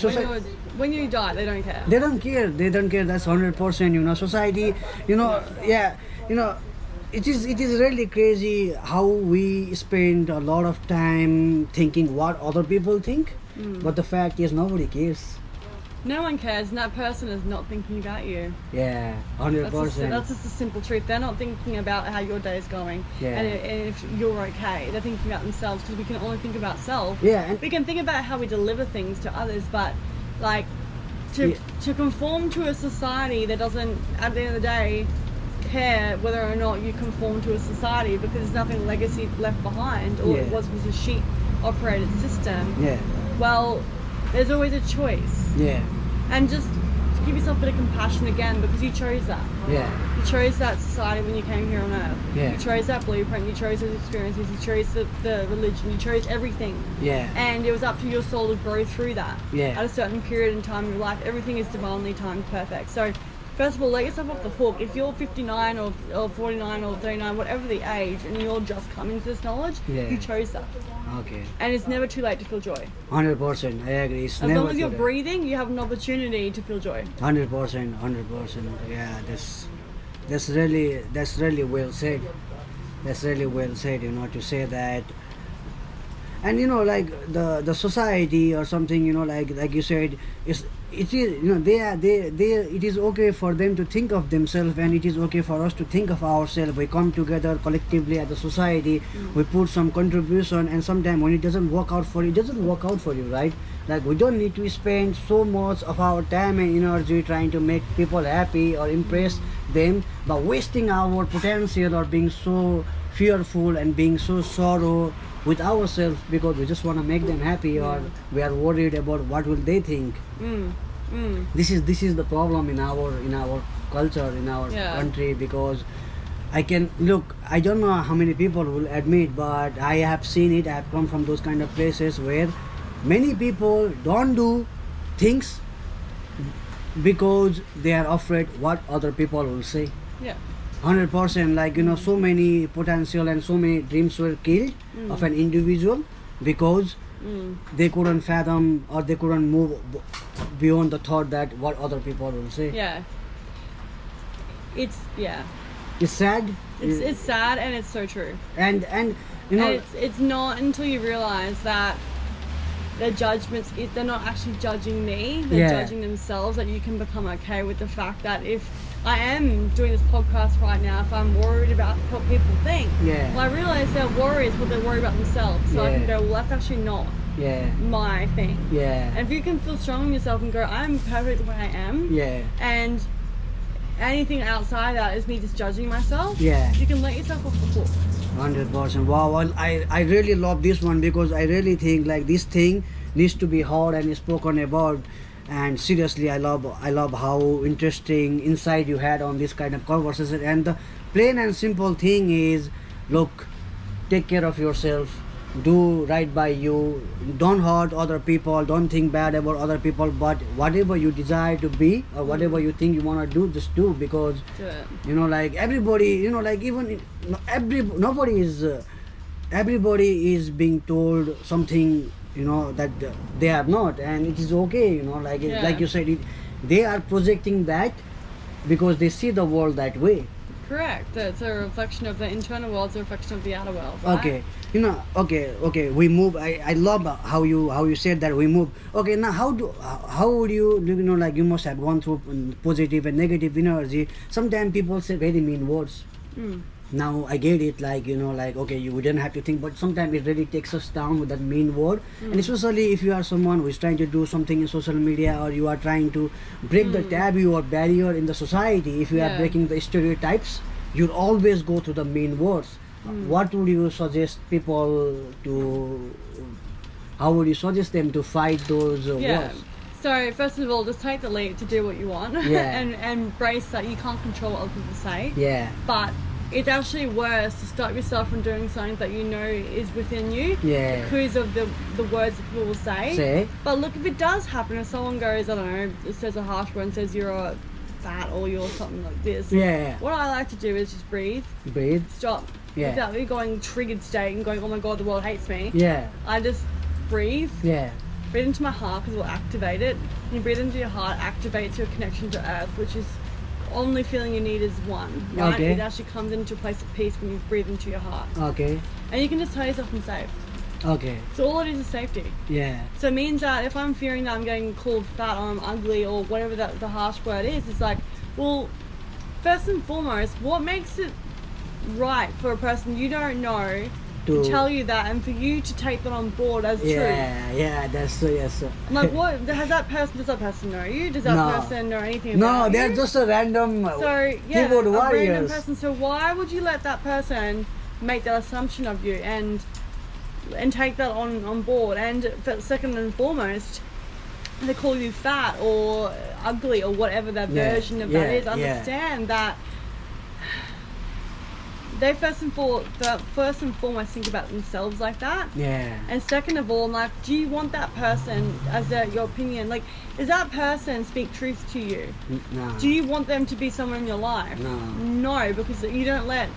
When you die, they don't care. They don't care. They don't care. That's 100%. Society. It is really crazy how we spend a lot of time thinking what other people think, but the fact is nobody cares. No one cares, and that person is not thinking about you. Yeah, 100%. That's just the simple truth. They're not thinking about how your day is going, and if you're okay. They're thinking about themselves, because we can only think about self. Yeah, and we can think about how we deliver things to others, but like to conform to a society that doesn't, at the end of the day, care whether or not you conform to a society, because there's nothing legacy left behind. All it was a sheep operated system. Yeah. Well, there's always a choice. Yeah. And just give yourself a bit of compassion again, because you chose that. Yeah. You chose that society when you came here on earth. Yeah. You chose that blueprint, you chose those experiences, you chose the religion, you chose everything. Yeah. And it was up to your soul to grow through that. Yeah. At a certain period in time in your life, everything is divinely timed perfect. So first of all, let yourself off the hook. If you're 59 or 49 or 39, whatever the age, and you're just coming to this knowledge, you chose that. Okay. And it's never too late to feel joy. 100%. I agree. It's as never long as you're too late. breathing, you have an opportunity to feel joy. 100%. 100%. Yeah. That's really well said. That's really well said. To say that. And like the society or something, like you said, it is okay for them to think of themselves, and it is okay for us to think of ourselves. We come together collectively as a society, we put some contribution, and sometimes when it doesn't work out for you, it doesn't work out for you, right? Like, we don't need to spend so much of our time and energy trying to make people happy or impress them, but wasting our potential, or being so fearful and being so sorrow with ourselves because we just want to make them happy, or we are worried about what will they think. This is the problem in our culture, in our country, because I don't know how many people will admit, but I have seen it. I have come from those kind of places where many people don't do things because they are afraid what other people will say. 100%. Like, so many potential and so many dreams were killed of an individual because they couldn't fathom, or they couldn't move beyond the thought that what other people will say. It's sad. It's sad, and it's so true. And and it's not until you realize that their judgments, they're not actually judging me, they're judging themselves, that you can become okay with the fact that if I am doing this podcast right now, if I'm worried about what people think, well, I realize their worry is what they're worried about themselves. So I can go, well, that's actually not my thing. And if you can feel strong in yourself and go, I'm perfect the way I am, and anything outside that is me just judging myself, you can let yourself off the hook. 100%. Wow. Well, I really love this one, because I really think like this thing needs to be heard and spoken about. And seriously, I love how interesting insight you had on this kind of conversation. And the plain and simple thing is, look, take care of yourself, do right by you, don't hurt other people, don't think bad about other people, but whatever you desire to be, or whatever you think you want to do, just do, because like everybody, like even everybody is being told something, that they are not, and it is okay, like like you said, they are projecting that because they see the world that way. Correct. It's a reflection of the internal world. It's a reflection of the outer world. Right? Okay, okay, we move. I love how you said that we move. Okay, now how would you like you must have gone through positive and negative energy. Sometimes people say very mean words. Now I get it, like like okay, you wouldn't have to think, but sometimes it really takes us down with that mean word. And especially if you are someone who is trying to do something in social media, or you are trying to break the taboo or barrier in the society, if you are breaking the stereotypes, you'll always go to the mean words. What would you suggest people to, how would you suggest them to fight those words? So first of all, just take the lead to do what you want. And embrace that you can't control what other people say. But it's actually worse to stop yourself from doing something that you know is within you because of the words that people will say. But look, if it does happen, if someone goes, I don't know, it says a harsh word and says you're a fat or you're something like this, what I like to do is just breathe, stop, without me going triggered state and going, oh my god, the world hates me. I just breathe, breathe into my heart, because it will activate it. When you breathe into your heart, activates your connection to earth, which is only feeling you need is one, right? It actually comes into a place of peace when you breathe into your heart. And you can just tell yourself I'm safe. So all it is safety. So it means that if I'm fearing that I'm getting called fat or I'm ugly or whatever that the harsh word is, it's like, well, first and foremost, what makes it right for a person you don't know to tell you that, and for you to take that on board as truth? That's true. Yes, sir. I'm like, what does that person know you? Does that person know anything about you? No, they're just a random keyboard warriors. A random person. So why would you let that person make that assumption of you and take that on board? And second and foremost, they call you fat or ugly or whatever that version of that is. Understand that they first and foremost think about themselves like that. And second of all, I'm like, do you want that person as your opinion? Like, does that person speak truth to you? No. Do you want them to be someone in your life? No, because you don't let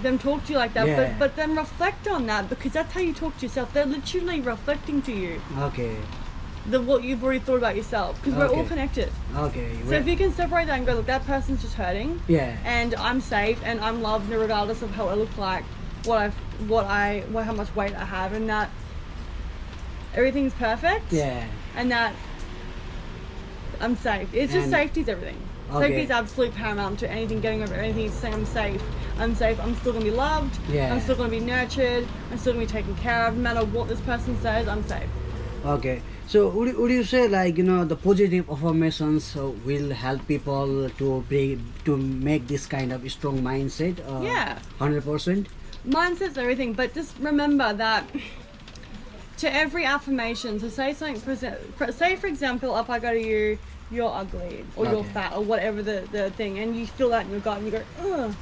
them talk to you like that. But then reflect on that, because that's how you talk to yourself. They're literally reflecting to you. What you've already thought about yourself, because we're all connected. So if you can separate that and go, look, that person's just hurting, and I'm safe and I'm loved regardless of how I look like, how much weight I have, and that everything's perfect, and that I'm safe. It's just safety's everything. Safety is absolute paramount to anything, getting over anything. It's saying I'm safe, I'm still going to be loved, I'm still going to be nurtured, I'm still going to be taken care of, no matter what this person says, I'm safe. So would you say, like, the positive affirmations will help people to make this kind of strong mindset? 100%. Mindset's everything, but just remember that to every affirmation, so say something, say for example, if I go to you, you're ugly or you're fat or whatever the thing, and you feel that in your gut and you go, ugh,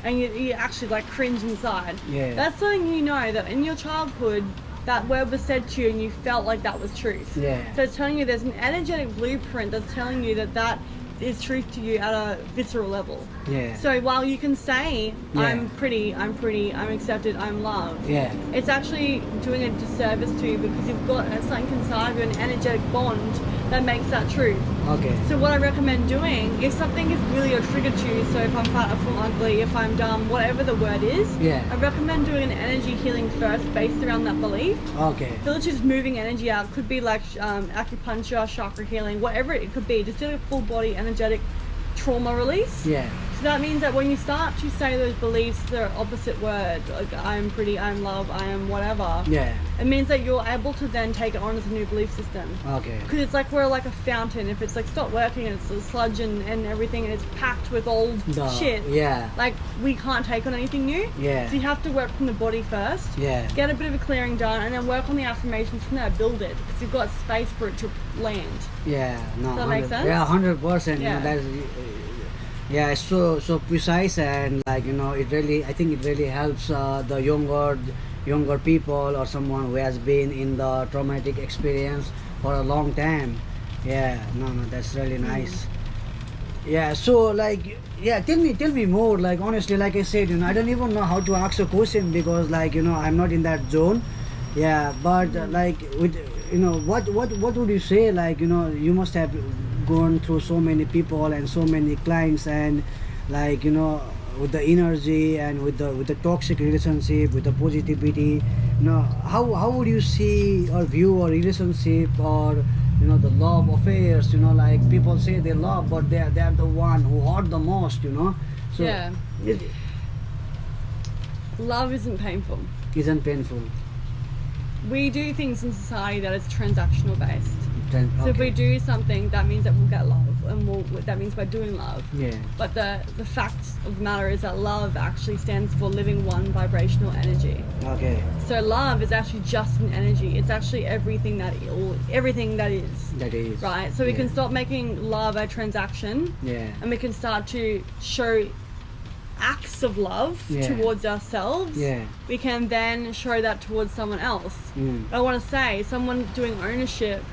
and you actually like cringe inside. That's something you know that in your childhood that word was said to you and you felt like that was truth. So it's telling you there's an energetic blueprint that's telling you that is truth to you at a visceral level. So while you can say I'm pretty, I'm accepted, I'm loved, it's actually doing a disservice to you, because you've got something inside of you, an energetic bond that makes that truth. So what I recommend doing, if something is really a trigger to you, so if I'm fat, if I'm ugly, if I'm dumb, whatever the word is, I recommend doing an energy healing first based around that belief. So literally just moving energy out. Could be like acupuncture, chakra healing, whatever it could be. Just do a full body energetic trauma release. So that means that when you start to say those beliefs, the opposite word, like I'm pretty, I'm love, I am whatever, it means that you're able to then take it on as a new belief system. Because it's like we're like a fountain. If it's like stopped working and it's sludge and everything and it's packed with old shit, like we can't take on anything new. So you have to work from the body first, get a bit of a clearing done, and then work on the affirmations from there, build it, because you've got space for it to land. Does that make sense? 100%. It's so precise, and like it really, I think it really helps the younger people or someone who has been in the traumatic experience for a long time. That's really nice. So like tell me more, like honestly, like I said, I don't even know how to ask a question, because like I'm not in that zone. But like with what would you say, like you must have gone through so many people and so many clients, and like the energy and with the toxic relationship, with the positivity, how would you see or view a relationship, or the love affairs, like people say they love, but they are the one who hurt the most, so Yeah. it Love isn't painful. isn't painful. We do things in society that is transactional based. Then, So if we okay. do something, that means that we'll get love, and that means we're doing love. Yeah. But the fact of the matter is that love actually stands for living one vibrational energy. Okay. So love is actually just an energy. It's actually everything that is. That is Right. So we yeah. can stop making love a transaction, Yeah. and we can start to show acts of love Yeah. towards ourselves. Yeah. We can then show that towards someone else. Mm. I want to say, someone doing ownership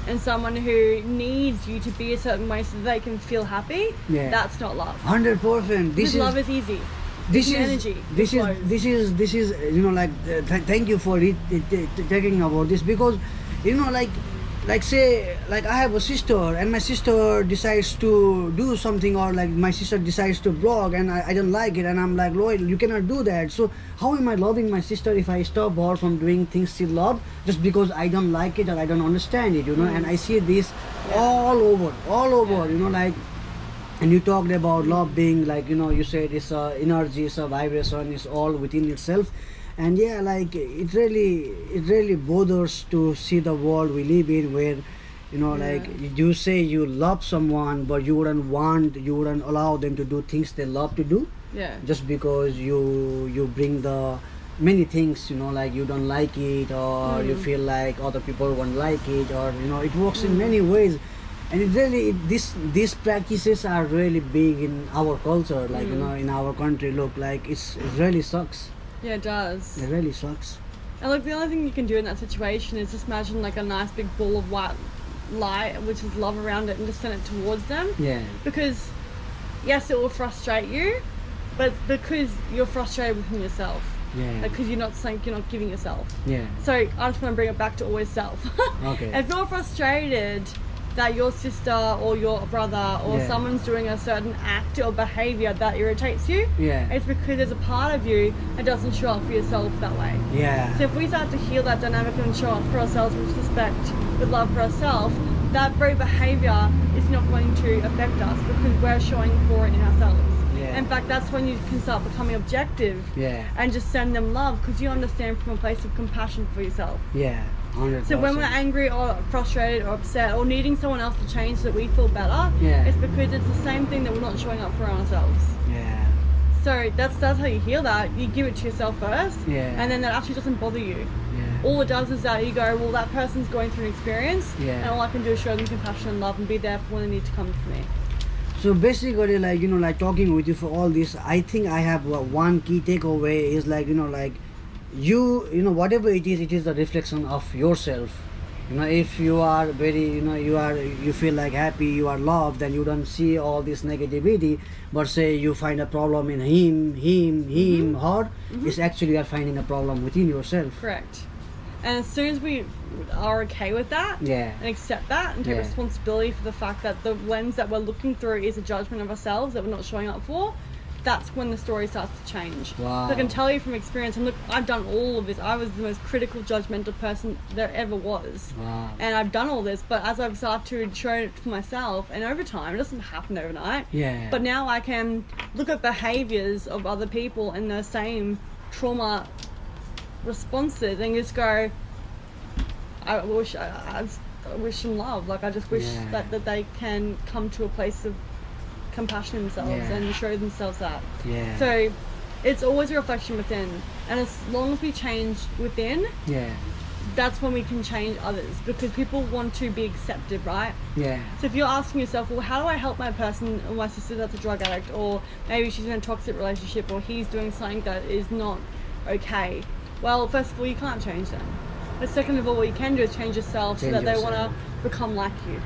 and someone who needs you to be a certain way so that they can feel happy, Yeah. that's not love. 100%. Because love is easy. This It's is energy. This It is flows. this is like thank you for talking about this, because say like I have a sister, and my sister decides to do something, or like my sister decides to blog, and I don't like it, and I'm like, Lloyd, you cannot do that. So how am I loving my sister if I stop her from doing things she loves just because I don't like it or I don't understand it, and I see this all over, like. And you talked about love being like, you said it's a energy, it's a vibration, it's all within itself. And yeah, like it really bothers to see the world we live in, where like you say you love someone, but you wouldn't allow them to do things they love to do, Yeah. just because you bring the many things, like you don't like it, or you feel like other people won't like it, or it works in many ways. And these practices are really big in our culture, like in our country. Look, like it really sucks. Yeah, it does. It really sucks. And look, the only thing you can do in that situation is just imagine like a nice big ball of white light, which is love around it, and just send it towards them. Yeah. Because yes, it will frustrate you, but because you're frustrated within yourself. Yeah. Because you're not giving yourself. Yeah. So I just want to bring it back to always self. Okay. If you're frustrated that your sister or your brother or Yeah. someone's doing a certain act or behavior that irritates you, Yeah. it's because there's a part of you that doesn't show up for yourself that way. Yeah. So if we start to heal that dynamic and show up for ourselves with respect, with love for ourselves, that very behavior is not going to affect us because we're showing for it in ourselves. Yeah. In fact, that's when you can start becoming objective Yeah. and just send them love because you understand from a place of compassion for yourself. Yeah. 100%. So when we're angry or frustrated or upset or needing someone else to change so that we feel better, Yeah. it's because it's the same thing that we're not showing up for ourselves. Yeah. So that's how you heal that. You give it to yourself first, Yeah. and then that actually doesn't bother you. Yeah. All it does is that you go, well, that person's going through an experience, Yeah. and all I can do is show them compassion and love and be there for when they need to come to me. So basically, like like talking with you for all this, I think I have one key takeaway is like like you whatever it is a reflection of yourself. If you are very you feel like happy, you are loved, then you don't see all this negativity. But say you find a problem in him, her, it's actually you are finding a problem within yourself. Correct. And as soon as we are okay with that, Yeah. and accept that and take Yeah. responsibility for the fact that the lens that we're looking through is a judgment of ourselves that we're not showing up for, that's when the story starts to change. Wow. So I can tell you from experience, and look, I've done all of this. I was the most critical, judgmental person there ever was. Wow. And I've done all this, but as I've started to show it for myself, and over time, it doesn't happen overnight. Yeah. But now I can look at behaviors of other people and the same trauma responses and just go, I wish them love. Like I just wish Yeah. that they can come to a place of compassion in themselves Yeah. and show themselves that. Yeah. So it's always a reflection within, and as long as we change within, Yeah. that's when we can change others, because people want to be accepted, right? Yeah. So if you're asking yourself, well, how do I help my person, or my sister that's a drug addict, or maybe she's in a toxic relationship, or he's doing something that is not okay? Well, first of all, you can't change them. But second of all, what you can do is change yourself so Change that they want yourself. to become like you.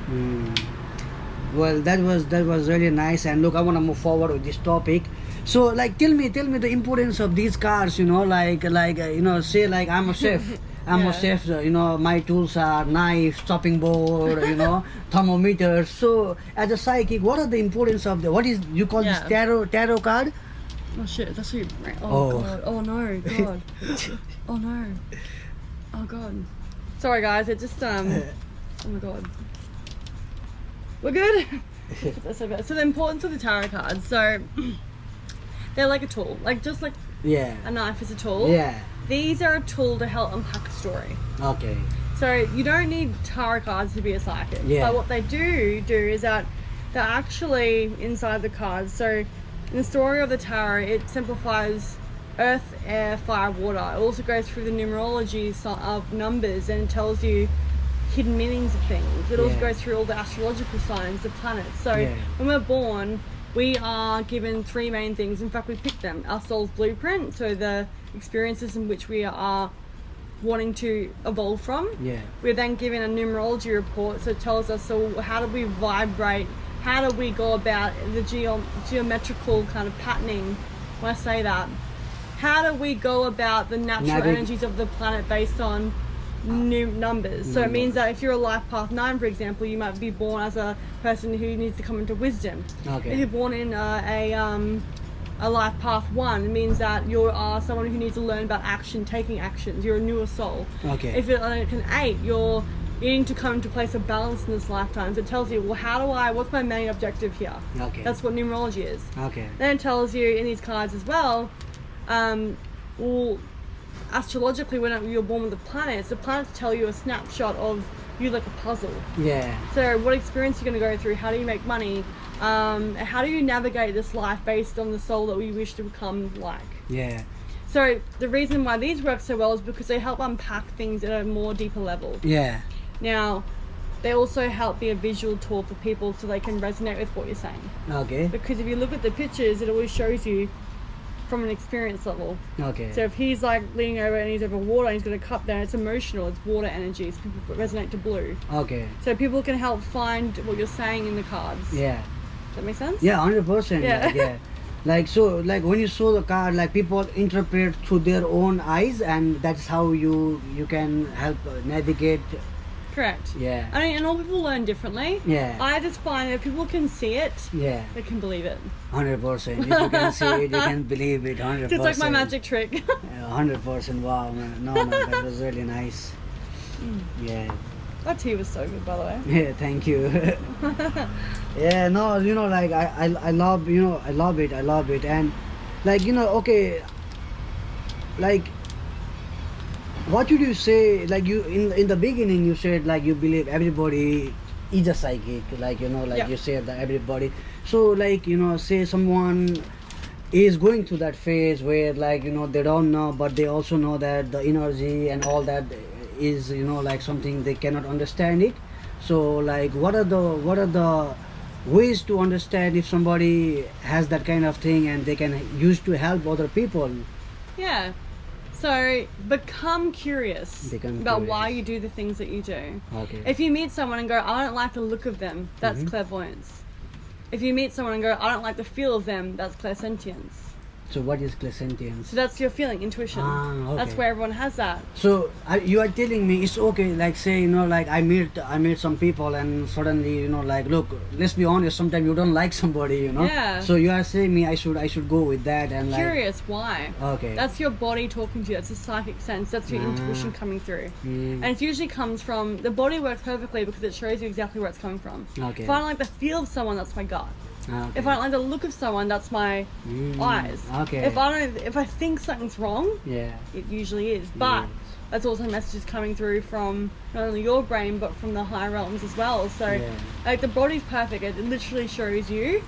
Well, that was really nice. And look, I want to move forward with this topic. So like tell me the importance of these cars, like say like I'm a chef. I'm Yeah. a chef, my tools are knife, chopping board, thermometer. So as a psychic, what are the importance of what is you call this Yeah. tarot card? Oh shit, it's actually... Oh god. Oh no, god. Oh no. Oh god. Sorry guys, it just oh my god. We're good? So the importance of the tarot cards. So they're like a tool. Like just like a knife is a tool. Yeah. These are a tool to help unpack a story. Okay. So you don't need tarot cards to be a psychic. Yeah. But what they do is that they're actually inside the cards. So in the story of the tarot, it simplifies earth, air, fire, water. It also goes through the numerology of numbers and tells you hidden meanings of things. It also goes through all the astrological signs, the planets. So when we're born, we are given three main things. In fact, we pick them. Our soul's blueprint, so the experiences in which we are wanting to evolve from. We're then given a numerology report, so it tells us, so how do we vibrate, how do we go about the geometrical kind of patterning, when I say that, how do we go about the natural energies of the planet based on new numbers. So it means that if you're a life path 9, for example, you might be born as a person who needs to come into wisdom. If you're born in a life path 1, it means that you are someone who needs to learn about action, taking actions. You're a newer soul. If you're like an 8, you're needing to come into a place of balance in this lifetime. So it tells you, well, what's my main objective here? That's what numerology is. Then it tells you in these cards as well, well, astrologically, when you're born with the planets tell you a snapshot of you, like a puzzle. So what experience you're going to go through, how do you make money, how do you navigate this life based on the soul that we wish to become like. So the reason why these work so well is because they help unpack things at a more deeper level. Now they also help be a visual tool for people so they can resonate with what you're saying. Because if you look at the pictures, it always shows you from an experience level. So if he's like leaning over and he's over water and he's got a cup there, it's emotional, it's water energy, so people resonate to blue. So people can help find what you're saying in the cards. Does that make sense? 100%. Like, so like when you saw the card, like people interpret through their own eyes, and that's how you can help navigate. Correct. I mean, and all people learn differently. I just find that if people can see it, they can believe it. 100%. If you can see it, you can believe it. 100%. It's like my magic trick. 100%. Wow, man. No, that was really nice. That tea was so good, by the way. Thank you. No, you know, like I love, you know, I love it, and like, you know, okay, like, what did you say, like, you in the beginning you said like you believe everybody is a psychic, like, you know, like you said that everybody, so like, you know, say someone is going through that phase where, like, you know, they don't know, but they also know that the energy and all that is, you know, like something they cannot understand it. So like, what are the ways to understand if somebody has that kind of thing and they can use to help other people? So become curious about why you do the things that you do. If you meet someone and go, I don't like the look of them, that's clairvoyance. If you meet someone and go, I don't like the feel of them, that's clairsentience. So what is clairsentience? So that's your feeling, intuition. That's where everyone has that. So you are telling me it's okay, like, say, you know, like I meet some people and suddenly, you know, like, look, let's be honest, sometimes you don't like somebody, you know. So you are saying me I should go with that, and like, curious why. That's your body talking to you. That's a psychic sense. That's your intuition coming through. And it usually comes from the body. Works perfectly because it shows you exactly where it's coming from. If I don't like the feel of someone, that's my gut. If I don't like the look of someone, that's my eyes. If I think something's wrong, it usually is. But that's also messages coming through from not only your brain but from the higher realms as well. So like, the body's perfect. It literally shows you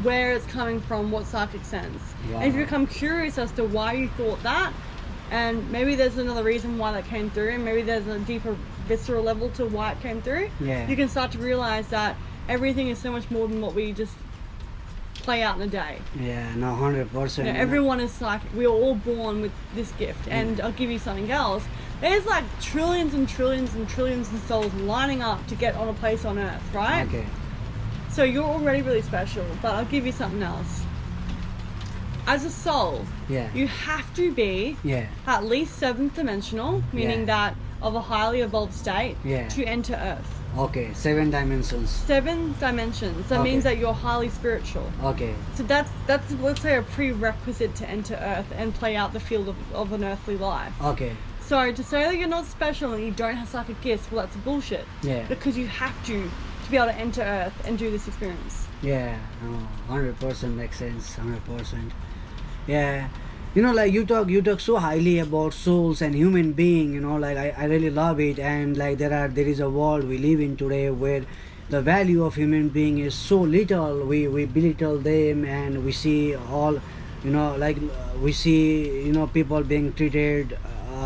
where it's coming from, what psychic sense. And if you become curious as to why you thought that, and maybe there's another reason why that came through, and maybe there's a deeper visceral level to why it came through, you can start to realize that everything is so much more than what we just play out in a day. 100%. You know, everyone is psychic. We are all born with this gift. And I'll give you something else. There's like trillions and trillions and trillions of souls lining up to get on a place on Earth, right? So you're already really special. But I'll give you something else. As a soul, you have to be at least 7th dimensional, meaning that of a highly evolved state to enter Earth. Okay, 7 dimensions. 7 dimensions. That means that you're highly spiritual. Okay. So that's let's say a prerequisite to enter Earth and play out the field of an earthly life. Okay. So to say that you're not special and you don't have psychic gifts, well, that's bullshit. Yeah. Because you have to be able to enter Earth and do this experience. Yeah, 100% makes sense. 100%. Yeah. You know, like you talk so highly about souls and human being, you know, like I really love it. And like there is a world we live in today where the value of human being is so little. We belittle them, and we see all, you know, like we see, you know, people being treated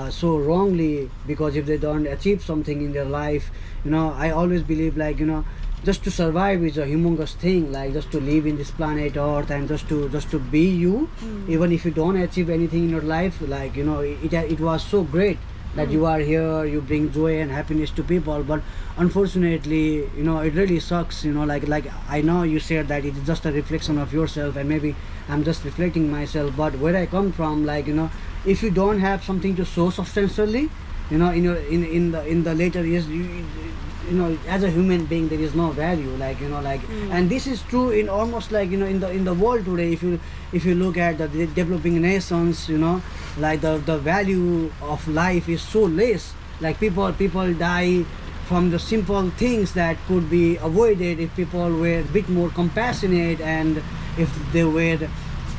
so wrongly because if they don't achieve something in their life. You know, I always believe, like, you know, just to survive is a humongous thing, like just to live in this planet Earth and just to be you, even if you don't achieve anything in your life. Like, you know, it was so great that you are here, you bring joy and happiness to people, but unfortunately, you know, it really sucks. You know, like I know you said that it's just a reflection of yourself, and maybe I'm just reflecting myself, but where I come from, like, you know, if you don't have something to show substantially, you know, in the later years, you know, as a human being there is no value, like, you know, like and this is true in almost, like, you know, in the world today. If you look at the developing nations, you know, like the value of life is so less. Like people die from the simple things that could be avoided if people were a bit more compassionate and if they were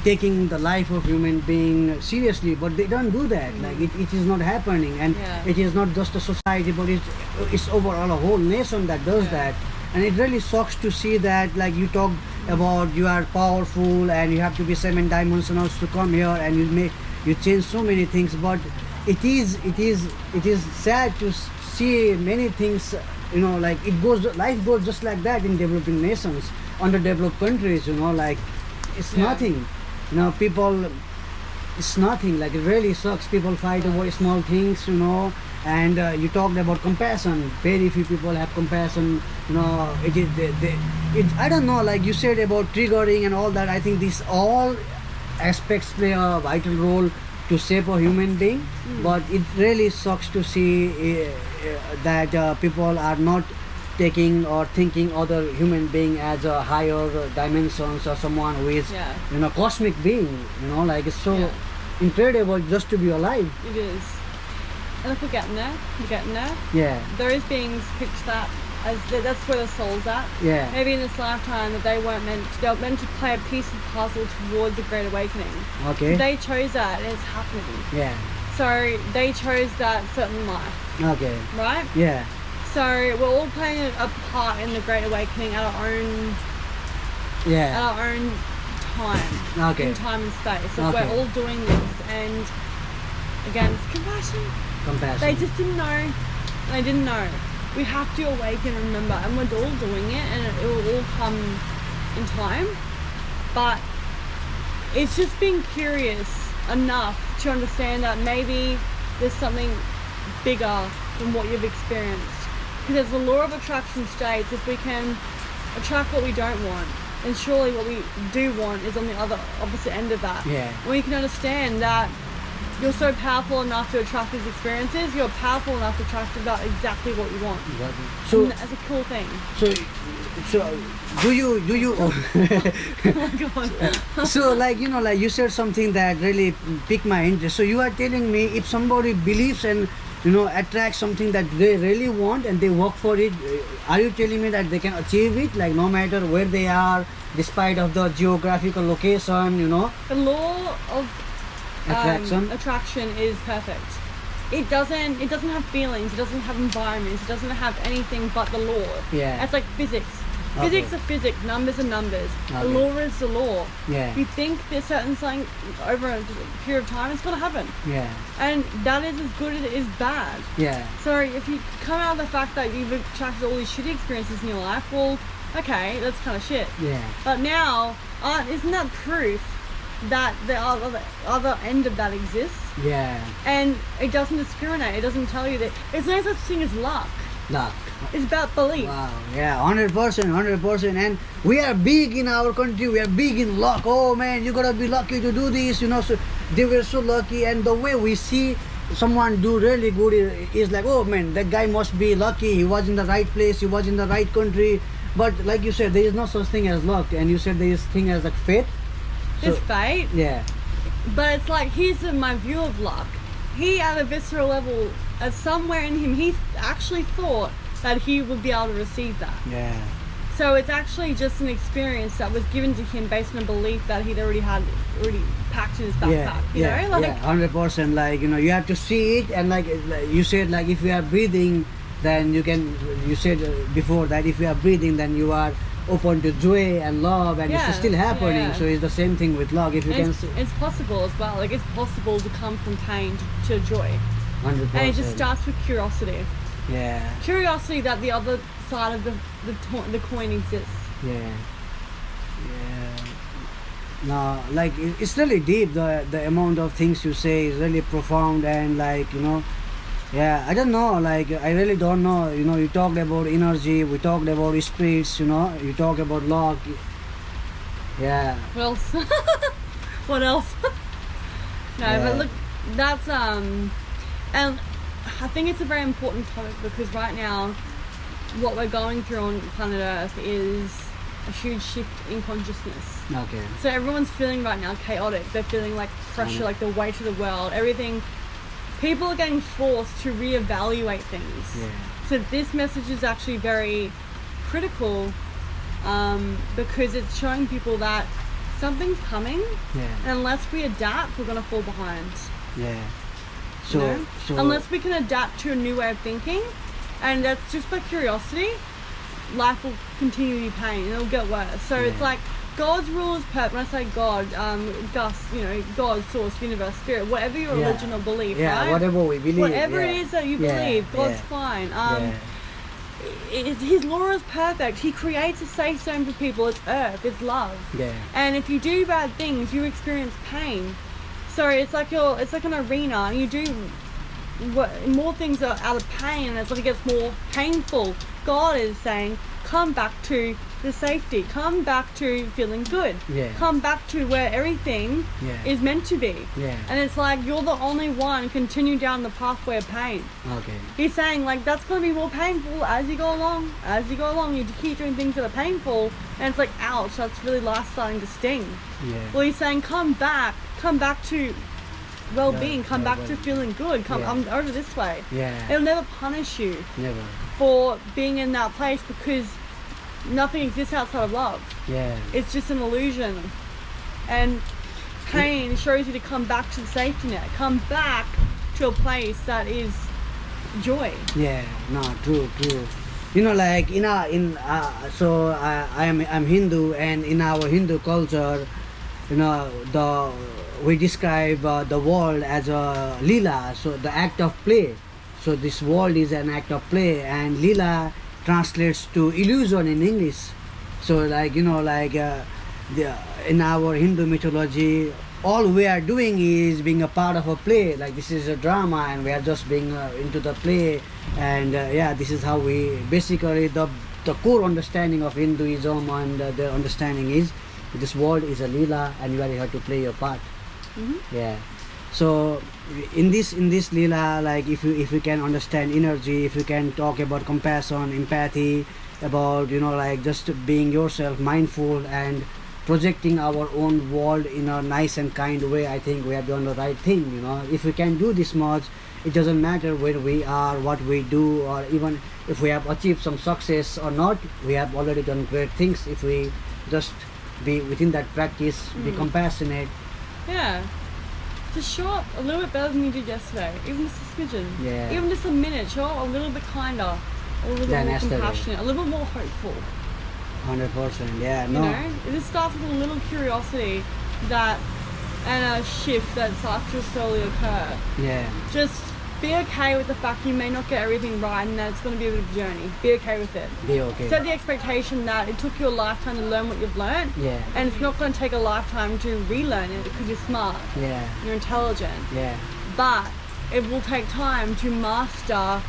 taking the life of human being seriously, but they don't do that. Like it is not happening, and it is not just a society, but it's overall a whole nation that does that. And it really sucks to see that. Like you talk about you are powerful and you have to be 7 dimensional to come here, and you change so many things, but it is sad to see many things, you know, like life goes just like that in developing nations, underdeveloped countries, you know, like it's nothing. You know, people, it's nothing. Like it really sucks. People fight over small things, you know. And you talked about compassion. Very few people have compassion. You know, I don't know. Like you said about triggering and all that. I think these all aspects play a vital role to shape a human being. But it really sucks to see that people are not taking or thinking other human being as a higher dimensions or someone who is you know, cosmic being, you know, like it's so incredible just to be alive. It is. And if we're getting there, Yeah. those beings picked that as that's where the soul's at. Yeah. Maybe in this lifetime that they were meant to play a piece of the puzzle towards a great awakening. Okay. They chose that, and it's happening. Yeah. So they chose that certain life. Okay. Right? Yeah. So we're all playing a part in the Great Awakening at our own time. Okay. In time and space. So we're all doing this, and again, it's compassion. They just didn't know. And they didn't know. We have to awaken and remember, and we're all doing it, and it will all come in time. But it's just being curious enough to understand that maybe there's something bigger than what you've experienced. Because the law of attraction states if we can attract what we don't want, then surely what we do want is on the opposite end of that. Yeah. When you can understand that you're so powerful enough to attract these experiences, you're powerful enough to attract about exactly what you want. Exactly. So and that's a cool thing. So do you Oh my God. so, like, you know, like you said something that really piqued my interest. So you are telling me if somebody believes and, you know, attracts something that they really want and they work for it, are you telling me that they can achieve it, like no matter where they are, despite of the geographical location, you know? The law of attraction is perfect. It doesn't have feelings, it doesn't have environments, it doesn't have anything but the law. Yeah. It's like physics. Physics are physics, numbers are numbers. The law is the law. Yeah. You think there's certain something over a period of time, it's gonna happen. Yeah. And that is as good as it is bad. Yeah. So if you come out of the fact that you've attracted all these shitty experiences in your life, well, okay, that's kind of shit. Yeah. But now, isn't that proof that the other end of that exists? Yeah. And it doesn't discriminate. It doesn't tell you that there's no such thing as luck. Luck. It's about belief. Wow. Yeah. 100%. And we are big in our country. We are big in luck. Oh man, you gotta be lucky to do this. You know. So they were so lucky, and the way we see someone do really good is like, oh man, that guy must be lucky, he was in the right place, he was in the right country. But like you said, there is no such thing as luck, and you said there is thing as like fate. There's fate. Yeah. But it's like, here's my view of luck. He, at a visceral level, somewhere in him, he actually thought that he would be able to receive that. Yeah. So it's actually just an experience that was given to him based on a belief that he'd already packed in his backpack. You know, like, yeah, 100%. Like, you know, you have to see it, and like you said, like if you are breathing, then you can. You said before that if you are breathing, then you are open to joy and love, and it's still happening. Yeah. So it's the same thing with love. If you can, it's possible as well. Like, it's possible to come from pain to joy. 100%. And it just starts with curiosity. Yeah. Curiosity that the other side of the coin exists. Yeah. Yeah. No, like it's really deep. The amount of things you say is really profound, and like, you know, yeah, I don't know. Like, I really don't know. You know, you talked about energy. We talked about spirits. You know, you talk about luck. Yeah. What else? What else? No, Yeah. but look, that's and I think it's a very important topic, because right now, what we're going through on planet Earth is a huge shift in consciousness. Okay. So everyone's feeling right now chaotic. They're feeling like pressure, like the weight of the world, everything. People are getting forced to reevaluate things. Yeah. So this message is actually very critical, because it's showing people that something's coming, Yeah. and unless we adapt, we're gonna fall behind. Yeah. You know? So Unless we can adapt to a new way of thinking, and that's just by curiosity, life will continue to be pain, and it'll get worse. So it's like God's rule is perfect. When I say God, Gus, you know, God, source, universe, spirit, whatever your religion or belief, right? Whatever we believe. Whatever it is that you believe, God's fine. His law is perfect. He creates a safe zone for people. It's earth, it's love. Yeah. And if you do bad things, you experience pain. So it's like an arena, and you do more things are out of pain, and it's like it gets more painful. God is saying, come back to the safety, come back to feeling good, come back to where everything is meant to be. And it's like, you're the only one continue down the pathway of pain. Okay. He's saying, like, that's going to be more painful as you go along. As you go along, you keep doing things that are painful, and it's like, ouch, that's really life starting to sting. Well, he's saying, come back to well-being, come back to feeling good, I'm over this way. It'll never punish you for being in that place, because nothing exists outside of love. It's just an illusion. And pain shows you to come back to the safety net, come back to a place that is joy. True. You know, like I'm Hindu, and in our Hindu culture, you know, we describe the world as a lila, so the act of play. So this world is an act of play, and lila translates to illusion in English. So, like, you know, like in our Hindu mythology, all we are doing is being a part of a play. Like, this is a drama, and we are just being into the play. And this is how we basically the core understanding of Hinduism, and their understanding is this world is a lila, and you are here to play your part. So in this lila, like, if you can understand energy, if you can talk about compassion, empathy, about, you know, like, just being yourself, mindful, and projecting our own world in a nice and kind way, I think we have done the right thing. You know, if we can do this much, it doesn't matter where we are, what we do, or even if we have achieved some success or not, we have already done great things. If we just be within that practice, be compassionate. Just show up a little bit better than you did yesterday, even just a smidgen. Even just a minute, show up a little bit kinder, a little bit more compassionate, a little bit more hopeful. 100%, You know, it just starts with a little curiosity and a shift that starts to slowly occur. Just be okay with the fact you may not get everything right, and that it's going to be a bit of a journey. Be okay with it. Be okay. Set the expectation that it took you a lifetime to learn what you've learned, and it's not going to take a lifetime to relearn it, because you're smart, you're intelligent, but it will take time to master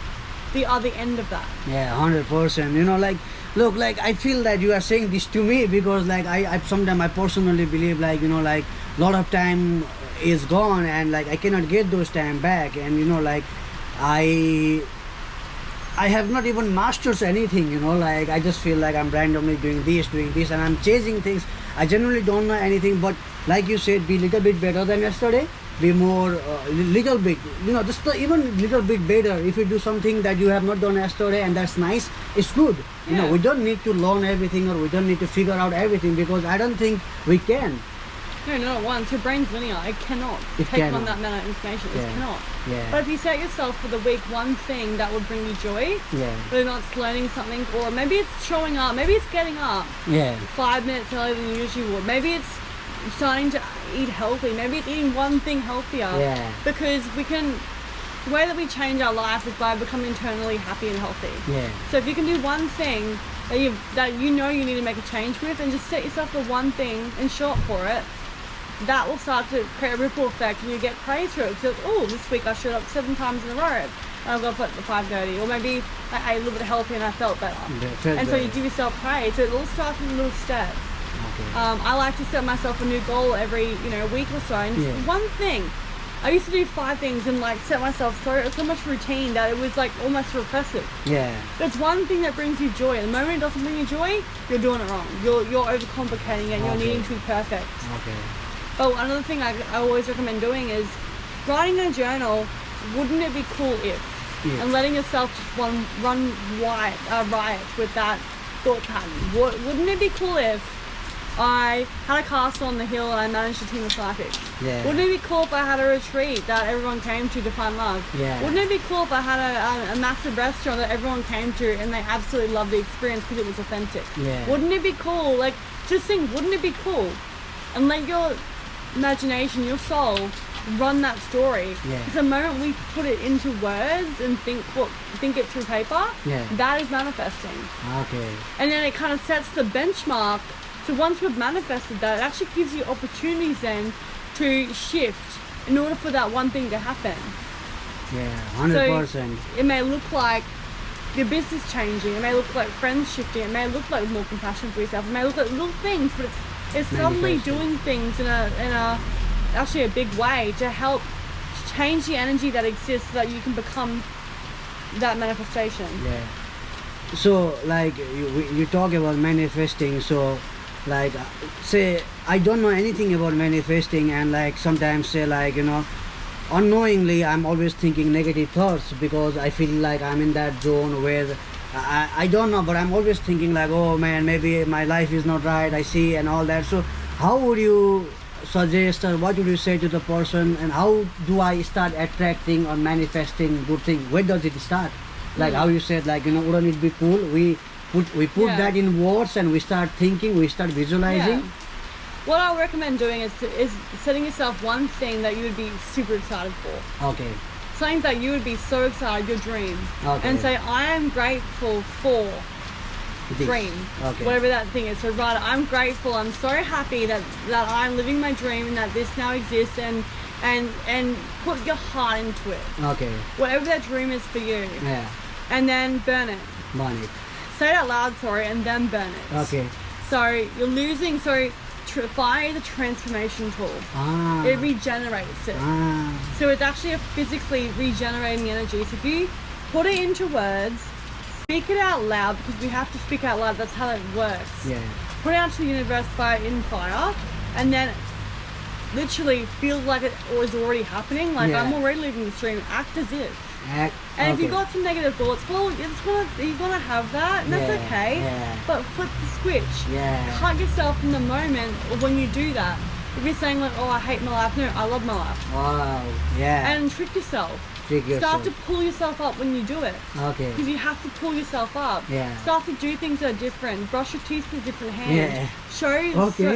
the other end of that. 100%. You know, like, look, like, I feel that you are saying this to me because, like, I sometimes I personally believe, like, you know, like, a lot of time is gone, and like I cannot get those time back. And you know, like I have not even mastered anything, you know, like I just feel like I'm randomly doing this, and I'm chasing things. I generally don't know anything, but like you said, be little bit better than yesterday, be more, little bit, you know, just even little bit better. If you do something that you have not done yesterday and that's nice, it's good. Yeah. You know, we don't need to learn everything, or we don't need to figure out everything, because I don't think we can. No, not once. Your brain's linear. It cannot take on that amount of information. It cannot. Yeah. But if you set yourself for the week one thing that would bring you joy, whether or not it's learning something, or maybe it's showing up, maybe it's getting up 5 minutes earlier than you usually would, maybe it's starting to eat healthy, maybe it's eating one thing healthier. Because the way that we change our life is by becoming internally happy and healthy. So if you can do one thing that you know you need to make a change with, and just set yourself for one thing and show up for it, that will start to create a ripple effect, and you get praise for it. So, oh, this week I showed up 7 times in a row, and I've got to put the 5:30, or maybe I ate a little bit healthier and I felt better. So you give yourself praise. So it all starts with a little step. I like to set myself a new goal every week or so, and just one thing. I used to do 5 things and like set myself so much routine that it was like almost repressive. It's one thing that brings you joy. The moment it doesn't bring you joy, you're doing it wrong. You're overcomplicating it. You're needing to be perfect. But another thing I always recommend doing is writing in a journal. Wouldn't it be cool if, and letting yourself just run riot with that thought pattern. Wouldn't it be cool if I had a castle on the hill and I managed a team of psychics? Wouldn't it be cool if I had a retreat that everyone came to find love? Wouldn't it be cool if I had a massive restaurant that everyone came to and they absolutely loved the experience because it was authentic? Wouldn't it be cool? Like, just think, wouldn't it be cool? And let your imagination, your soul, run that story. Because the moment we put it into words and think it through paper, that is manifesting. And then it kind of sets the benchmark. So once we've manifested that, it actually gives you opportunities then to shift in order for that one thing to happen. 100%. So it may look like your business changing, it may look like friends shifting, it may look like more compassion for yourself, it may look like little things, but it's subtly doing things in a actually a big way to help change the energy that exists so that you can become that manifestation. So like you talk about manifesting, so like say I don't know anything about manifesting, and like sometimes say like unknowingly I'm always thinking negative thoughts because I feel like I'm in that zone where I don't know, but I'm always thinking like, oh man, maybe my life is not right, I see, and all that. So how would you suggest, or what would you say to the person, and how do I start attracting or manifesting good things? Where does it start? Like how you said, like wouldn't it be cool? We put that in words and we start thinking, we start visualizing. What I recommend doing is setting yourself one thing that you would be super excited for. Something that you would be so excited, your dream. And say, I am grateful for this dream. Whatever that thing is. So right, I'm grateful, I'm so happy that I'm living my dream and that this now exists, and put your heart into it. Whatever that dream is for you. And then burn it. Say it out loud, and then burn it. So you're losing, fire the transformation tool. It regenerates it. So it's actually a physically regenerating energy. So if you put it into words, speak it out loud, because we have to speak out loud, that's how it works. Put it out to the universe in fire, and then literally feel like it was already happening, like I'm already living this dream. Act as if. And if you've got some negative thoughts, well, you're gonna have that, and that's okay. But flip the switch. Hug yourself in the moment when you do that. If you're saying like, oh, I hate my life, no, I love my life. And trick yourself. Start to pull yourself up when you do it. Because you have to pull yourself up. Start to do things that are different. Brush your teeth with a different hand. Show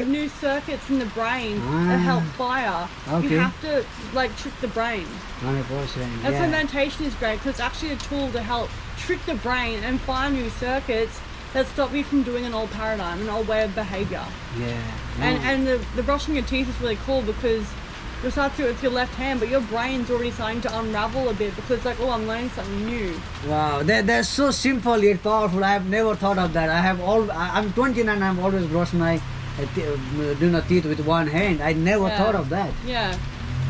new circuits in the brain that help fire. You have to trick the brain. 100%. That's why meditation is great, because it's actually a tool to help trick the brain and find new circuits that stop you from doing an old paradigm, an old way of behavior. And the brushing your teeth is really cool, because you'll start to do it with your left hand, but your brain's already starting to unravel a bit, because it's like, oh, I'm learning something new. Wow, that's so simple yet powerful. I have never thought of that. I'm 29 and I've always brushed my teeth with one hand. I never thought of that.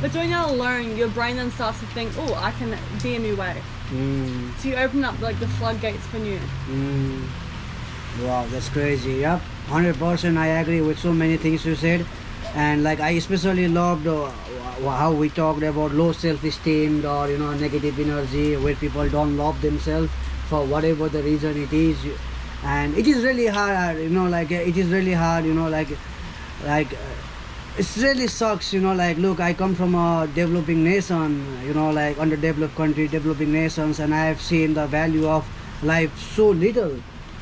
But doing that alone, your brain then starts to think, oh, I can be a new way. So you open up like the floodgates for new. Wow, that's crazy. Yep, 100%. I agree with so many things you said, and like I especially loved how we talked about low self-esteem or negative energy, where people don't love themselves for whatever the reason it is, and it is really hard. It is really hard. Like it really sucks. Look, I come from a developing nation. Like underdeveloped country, developing nations, and I have seen the value of life so little.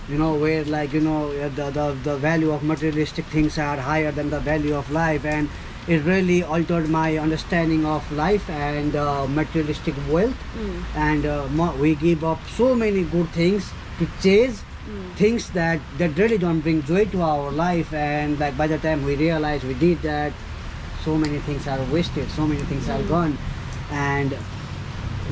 Where the value of materialistic things are higher than the value of life, and it really altered my understanding of life and materialistic wealth. And we give up so many good things to chase things that really don't bring joy to our life, and like by the time we realize we did that, so many things are wasted, so many things are gone. And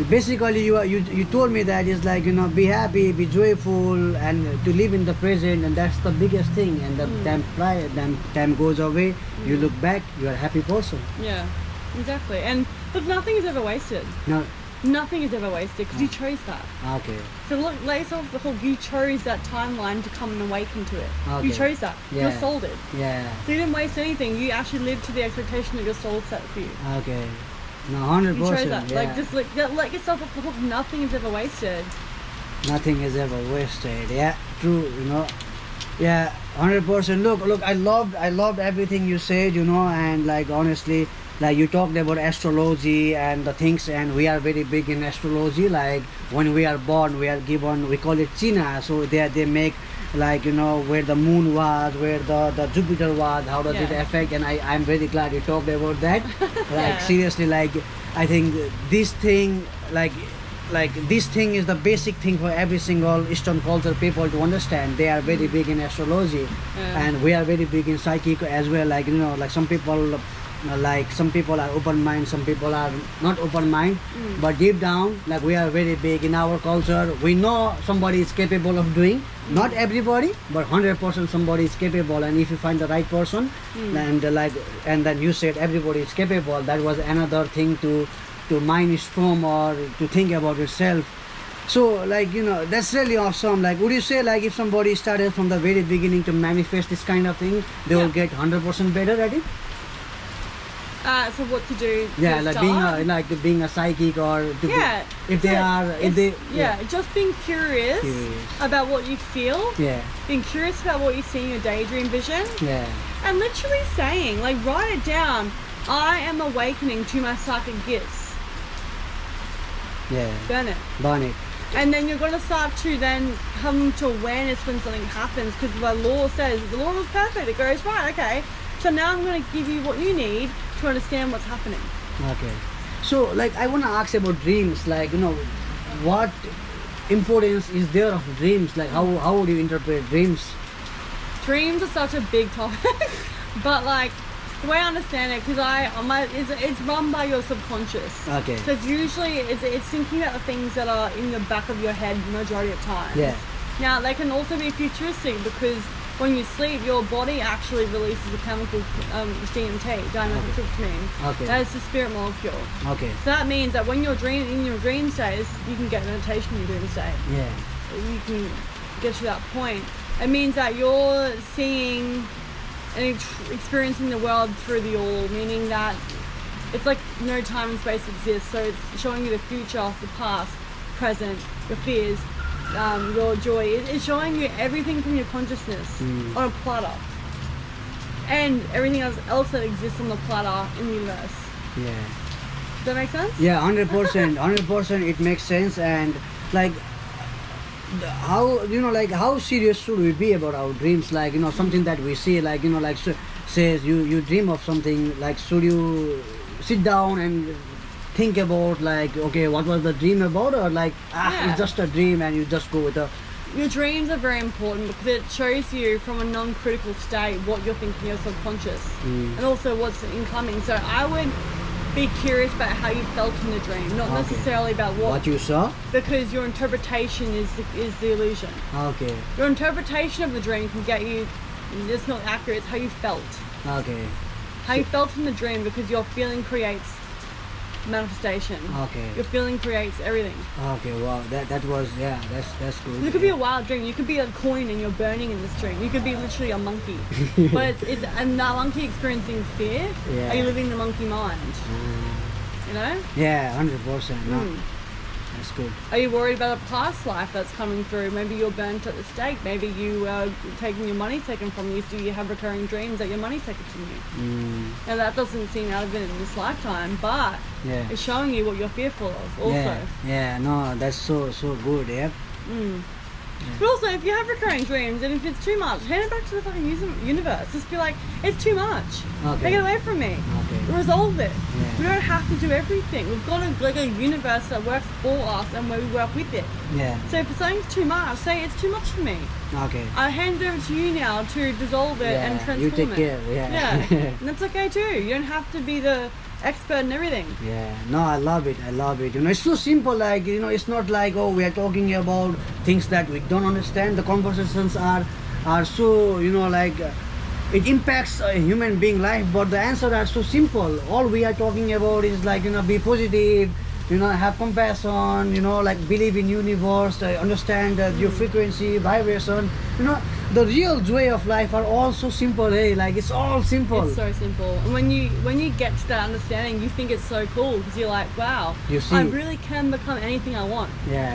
basically you told me that it's like be happy, be joyful, and to live in the present, and that's the biggest thing. And the time goes away, you look back, you're a happy person. Yeah, exactly. And look, nothing is ever wasted. Nothing is ever wasted because you chose that. Okay. So look, lay yourself the hook. You chose that timeline to come and awaken to it. Okay. You chose that. Yeah. Your soul did. Yeah. So you didn't waste anything. You actually lived to the expectation that your soul set for you. Okay. No, 100%. You chose that. Yeah. Like just let yourself off the hook. Nothing is ever wasted. Nothing is ever wasted. Yeah, true. Yeah, 100%. Look, I loved everything you said. And like honestly, like you talked about astrology and the things, and we are very big in astrology. Like when we are born, we are given, we call it China. So they make like where the moon was, where the Jupiter was, how does it affect. And I'm very glad you talked about that. Like seriously, like I think this thing like this thing is the basic thing for every single Eastern culture people to understand. They are very big in astrology, and we are very big in psychic as well. Like like some people are open mind, some people are not open mind, but deep down, like we are very big in our culture. We know somebody is capable of doing, not everybody, but 100% somebody is capable. And if you find the right person, and then you said everybody is capable, that was another thing to mind storm or to think about yourself. So like that's really awesome. Like would you say, like if somebody started from the very beginning to manifest this kind of thing, they will get 100% better at it? So what to do? Yeah, like being a psychic, or just being curious about what you feel. Yeah. Being curious about what you see in your daydream vision. Yeah. And literally saying, like, write it down. I am awakening to my psychic gifts. Yeah. Burn it. Burn it. And then you're gonna start to then come to awareness when something happens, because the law says the law is perfect. It goes right. Okay. So now I'm going to give you what you need to understand what's happening. Okay. So, like, I want to ask about dreams. Like, what importance is there of dreams? Like, how would you interpret dreams? Dreams are such a big topic, but like the way I understand it, because it's run by your subconscious. Okay. So it's usually it's thinking about the things that are in the back of your head majority of time. Yeah. Now they can also be futuristic, because when you sleep, your body actually releases a chemical DMT, dimethyltryptamine. Okay. That is the spirit molecule. Okay. So that means that when you're in your dream states, you can get meditation in your dream state. Yeah. You can get to that point. It means that you're seeing and experiencing the world through the all, meaning that it's like no time and space exists. So it's showing you the future, the past, present, your fears, your joy. It's showing you everything from your consciousness on a platter, and everything else that exists on the platter in the universe. Yeah. Does that make sense? Yeah, 100%. 100% it makes sense. And like how serious should we be about our dreams? Like something that we see, like says you dream of something, like should you sit down and think about, like, okay, what was the dream about, or like it's just a dream and you just go with the... Your dreams are very important because it shows you from a non-critical state what you're thinking in your subconscious, and also what's incoming. So I would be curious about how you felt in the dream, not necessarily about what you saw, because your interpretation is the illusion. Okay. Your interpretation of the dream can get you, it's not accurate, it's how you felt. Okay. How you felt in the dream, because your feeling creates manifestation. Okay. Your feeling creates everything. Okay, wow, that was, yeah, that's good. You could be a wild dream. You could be a coin and you're burning in this dream. You could be literally a monkey. But it's and that monkey experiencing fear. Yeah. Are you living the monkey mind? You know? Yeah, 100%. No, that's good. Are you worried about a past life that's coming through? Maybe you're burnt at the stake. Maybe you are taking your money taken from you, so you have recurring dreams that your money's taken from you. Now that doesn't seem out of it in this lifetime, but it's showing you what you're fearful of also. Yeah, no, that's so good, yeah. But also, if you have recurring dreams and if it's too much, hand it back to the fucking universe. Just be like, it's too much. Take it away from me. Resolve it. We don't have to do everything. We've got a universe that works for us and where we work with it. So if something's too much, say it's too much for me. I hand it over to you now to dissolve it and transform you take it. care. And that's okay too. You don't have to be the expert in everything. No, I love it. You know, it's so simple. Like, you know, it's not like, oh, we are talking about things that we don't understand. The conversations are so, you know, like it impacts a human being life, but the answers are so simple. All we are talking about is like, you know, be positive, you know, have compassion, you know, like believe in universe, understand your frequency, vibration, you know. The real joy of life are all so simple, hey, like it's all simple. It's so simple. And when you get to that understanding, you think it's so cool because you're like, wow, you see, I really can become anything I want.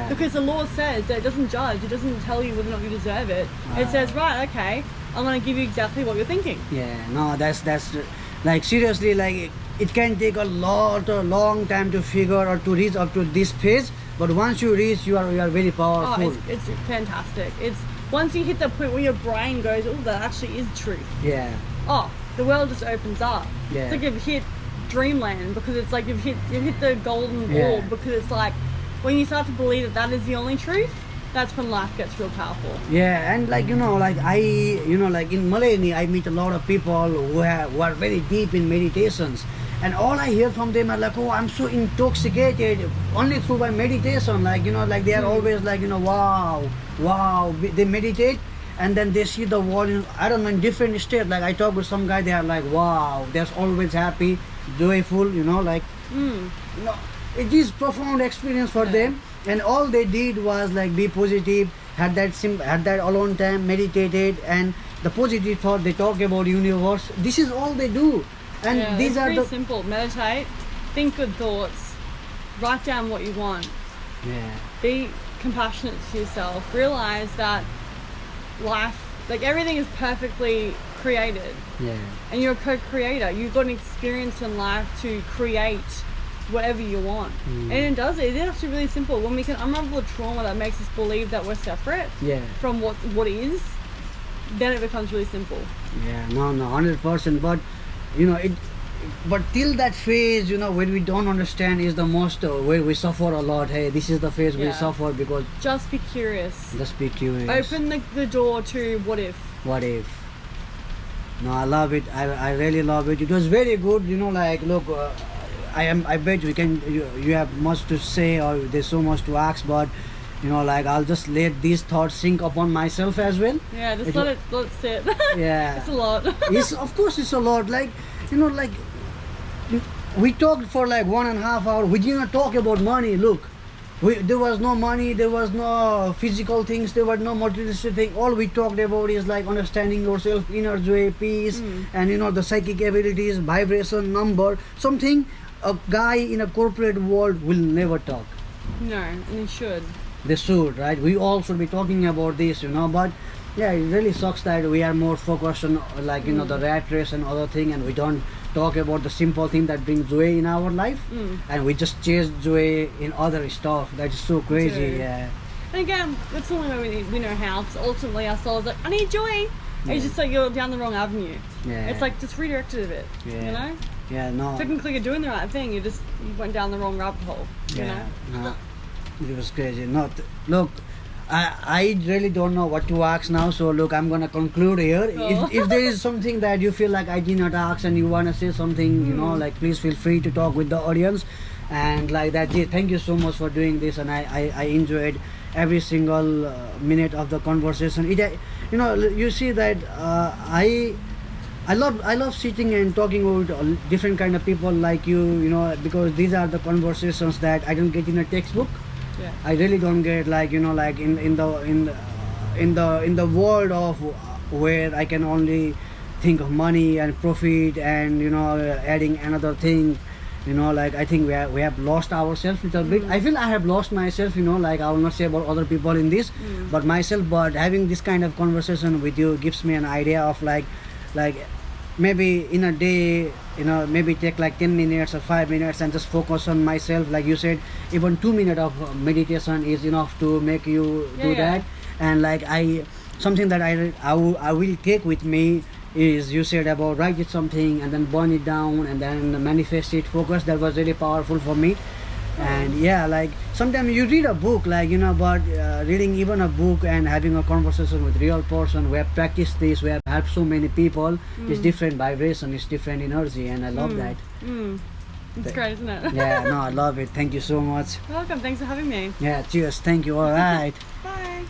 Because the law says that it doesn't judge, it doesn't tell you whether or not you deserve it. It says, right, okay, I'm gonna give you exactly what you're thinking. No, that's like seriously, like it can take a long time to figure or to reach up to this phase, but once you reach, you are very powerful. Oh, it's fantastic. It's once you hit the point where your brain goes, oh, that actually is truth. Oh, the world just opens up. It's like you've hit dreamland, because it's like you've hit the golden ball, because it's like when you start to believe that is the only truth, that's when life gets real powerful. And like, you know, like like in Malaysia, I meet a lot of people who are very deep in meditations. And all I hear from them are like, oh, I'm so intoxicated only through my meditation. Like, you know, like they are always like, you know, wow. They meditate and then they see the world in, I don't know, in different state. Like I talk with some guy, they are like, wow, they're always happy, joyful, you know, like, you know, it is profound experience for them. And all they did was like be positive, had that alone time, meditated, and the positive thought, they talk about universe. This is all they do. And these are pretty simple. Meditate, think good thoughts, write down what you want. Be compassionate to yourself. Realize that life, like everything is perfectly created. And you're a co-creator. You've got an experience in life to create whatever you want. And it is actually really simple. When we can unravel the trauma that makes us believe that we're separate from what is, then it becomes really simple. No, 100%. But you know, but till that phase, you know, when we don't understand is the most where we suffer a lot. Hey, this is the phase we suffer, because just be curious. Open the door to what if. No, I love it. I really love it. It was very good, you know, like, look, I bet you have much to say, or there's so much to ask, but you know, like, I'll just let these thoughts sink upon myself as well. Just let it sit. It's a lot. Of course it's a lot. Like, you know, like we talked for like 1.5 hours. We didn't talk about money. Look, there was no money, there was no physical things, there was no materialistic thing. All we talked about is like understanding yourself, inner joy, peace, and you know, the psychic abilities, vibration, number, something a guy in a corporate world will never talk. No, and he should. They should, right? We all should be talking about this, you know. But yeah, it really sucks that we are more focused on like, you know, the rat race and other thing, and we don't talk about the simple thing that brings joy in our life, and we just chase joy in other stuff. That's so crazy. And again, that's the only way we know how. So ultimately, our soul's like, I need joy. It's just like you're down the wrong avenue. It's like just redirect it a bit. You know. No. Technically, you're doing the right thing. You went down the wrong rabbit hole. You know? No. It was crazy. Look, I really don't know what to ask now, so look, I'm gonna conclude here. If there is something that you feel like I did not ask and you wanna say something, you know, like, please feel free to talk with the audience. And like that, thank you so much for doing this, and I enjoyed every single minute of the conversation. You know, you see that I love sitting and talking with different kind of people like you know, because these are the conversations that I don't get in a textbook. Yeah. I really don't get, like, you know, like in the world of where I can only think of money and profit and, you know, adding another thing, you know, like I think we have lost ourselves a little bit. I feel I have lost myself, you know, like I will not say about other people in this, but myself. But having this kind of conversation with you gives me an idea of like maybe in a day, you know, maybe take like 10 minutes or 5 minutes and just focus on myself. Like you said, even 2 minutes of meditation is enough to make you do that. And like something that I will take with me is, you said about write it something and then burn it down and then manifest it, focus. That was really powerful for me. And yeah, like sometimes you read a book, like, you know, but reading even a book and having a conversation with real person who have practiced this, who have helped so many people, is different vibration, it's different energy, and I love that. It's great, isn't it? Yeah, no, I love it. Thank you so much. Welcome. Thanks for having me. Yeah, cheers. Thank you. All right. Bye.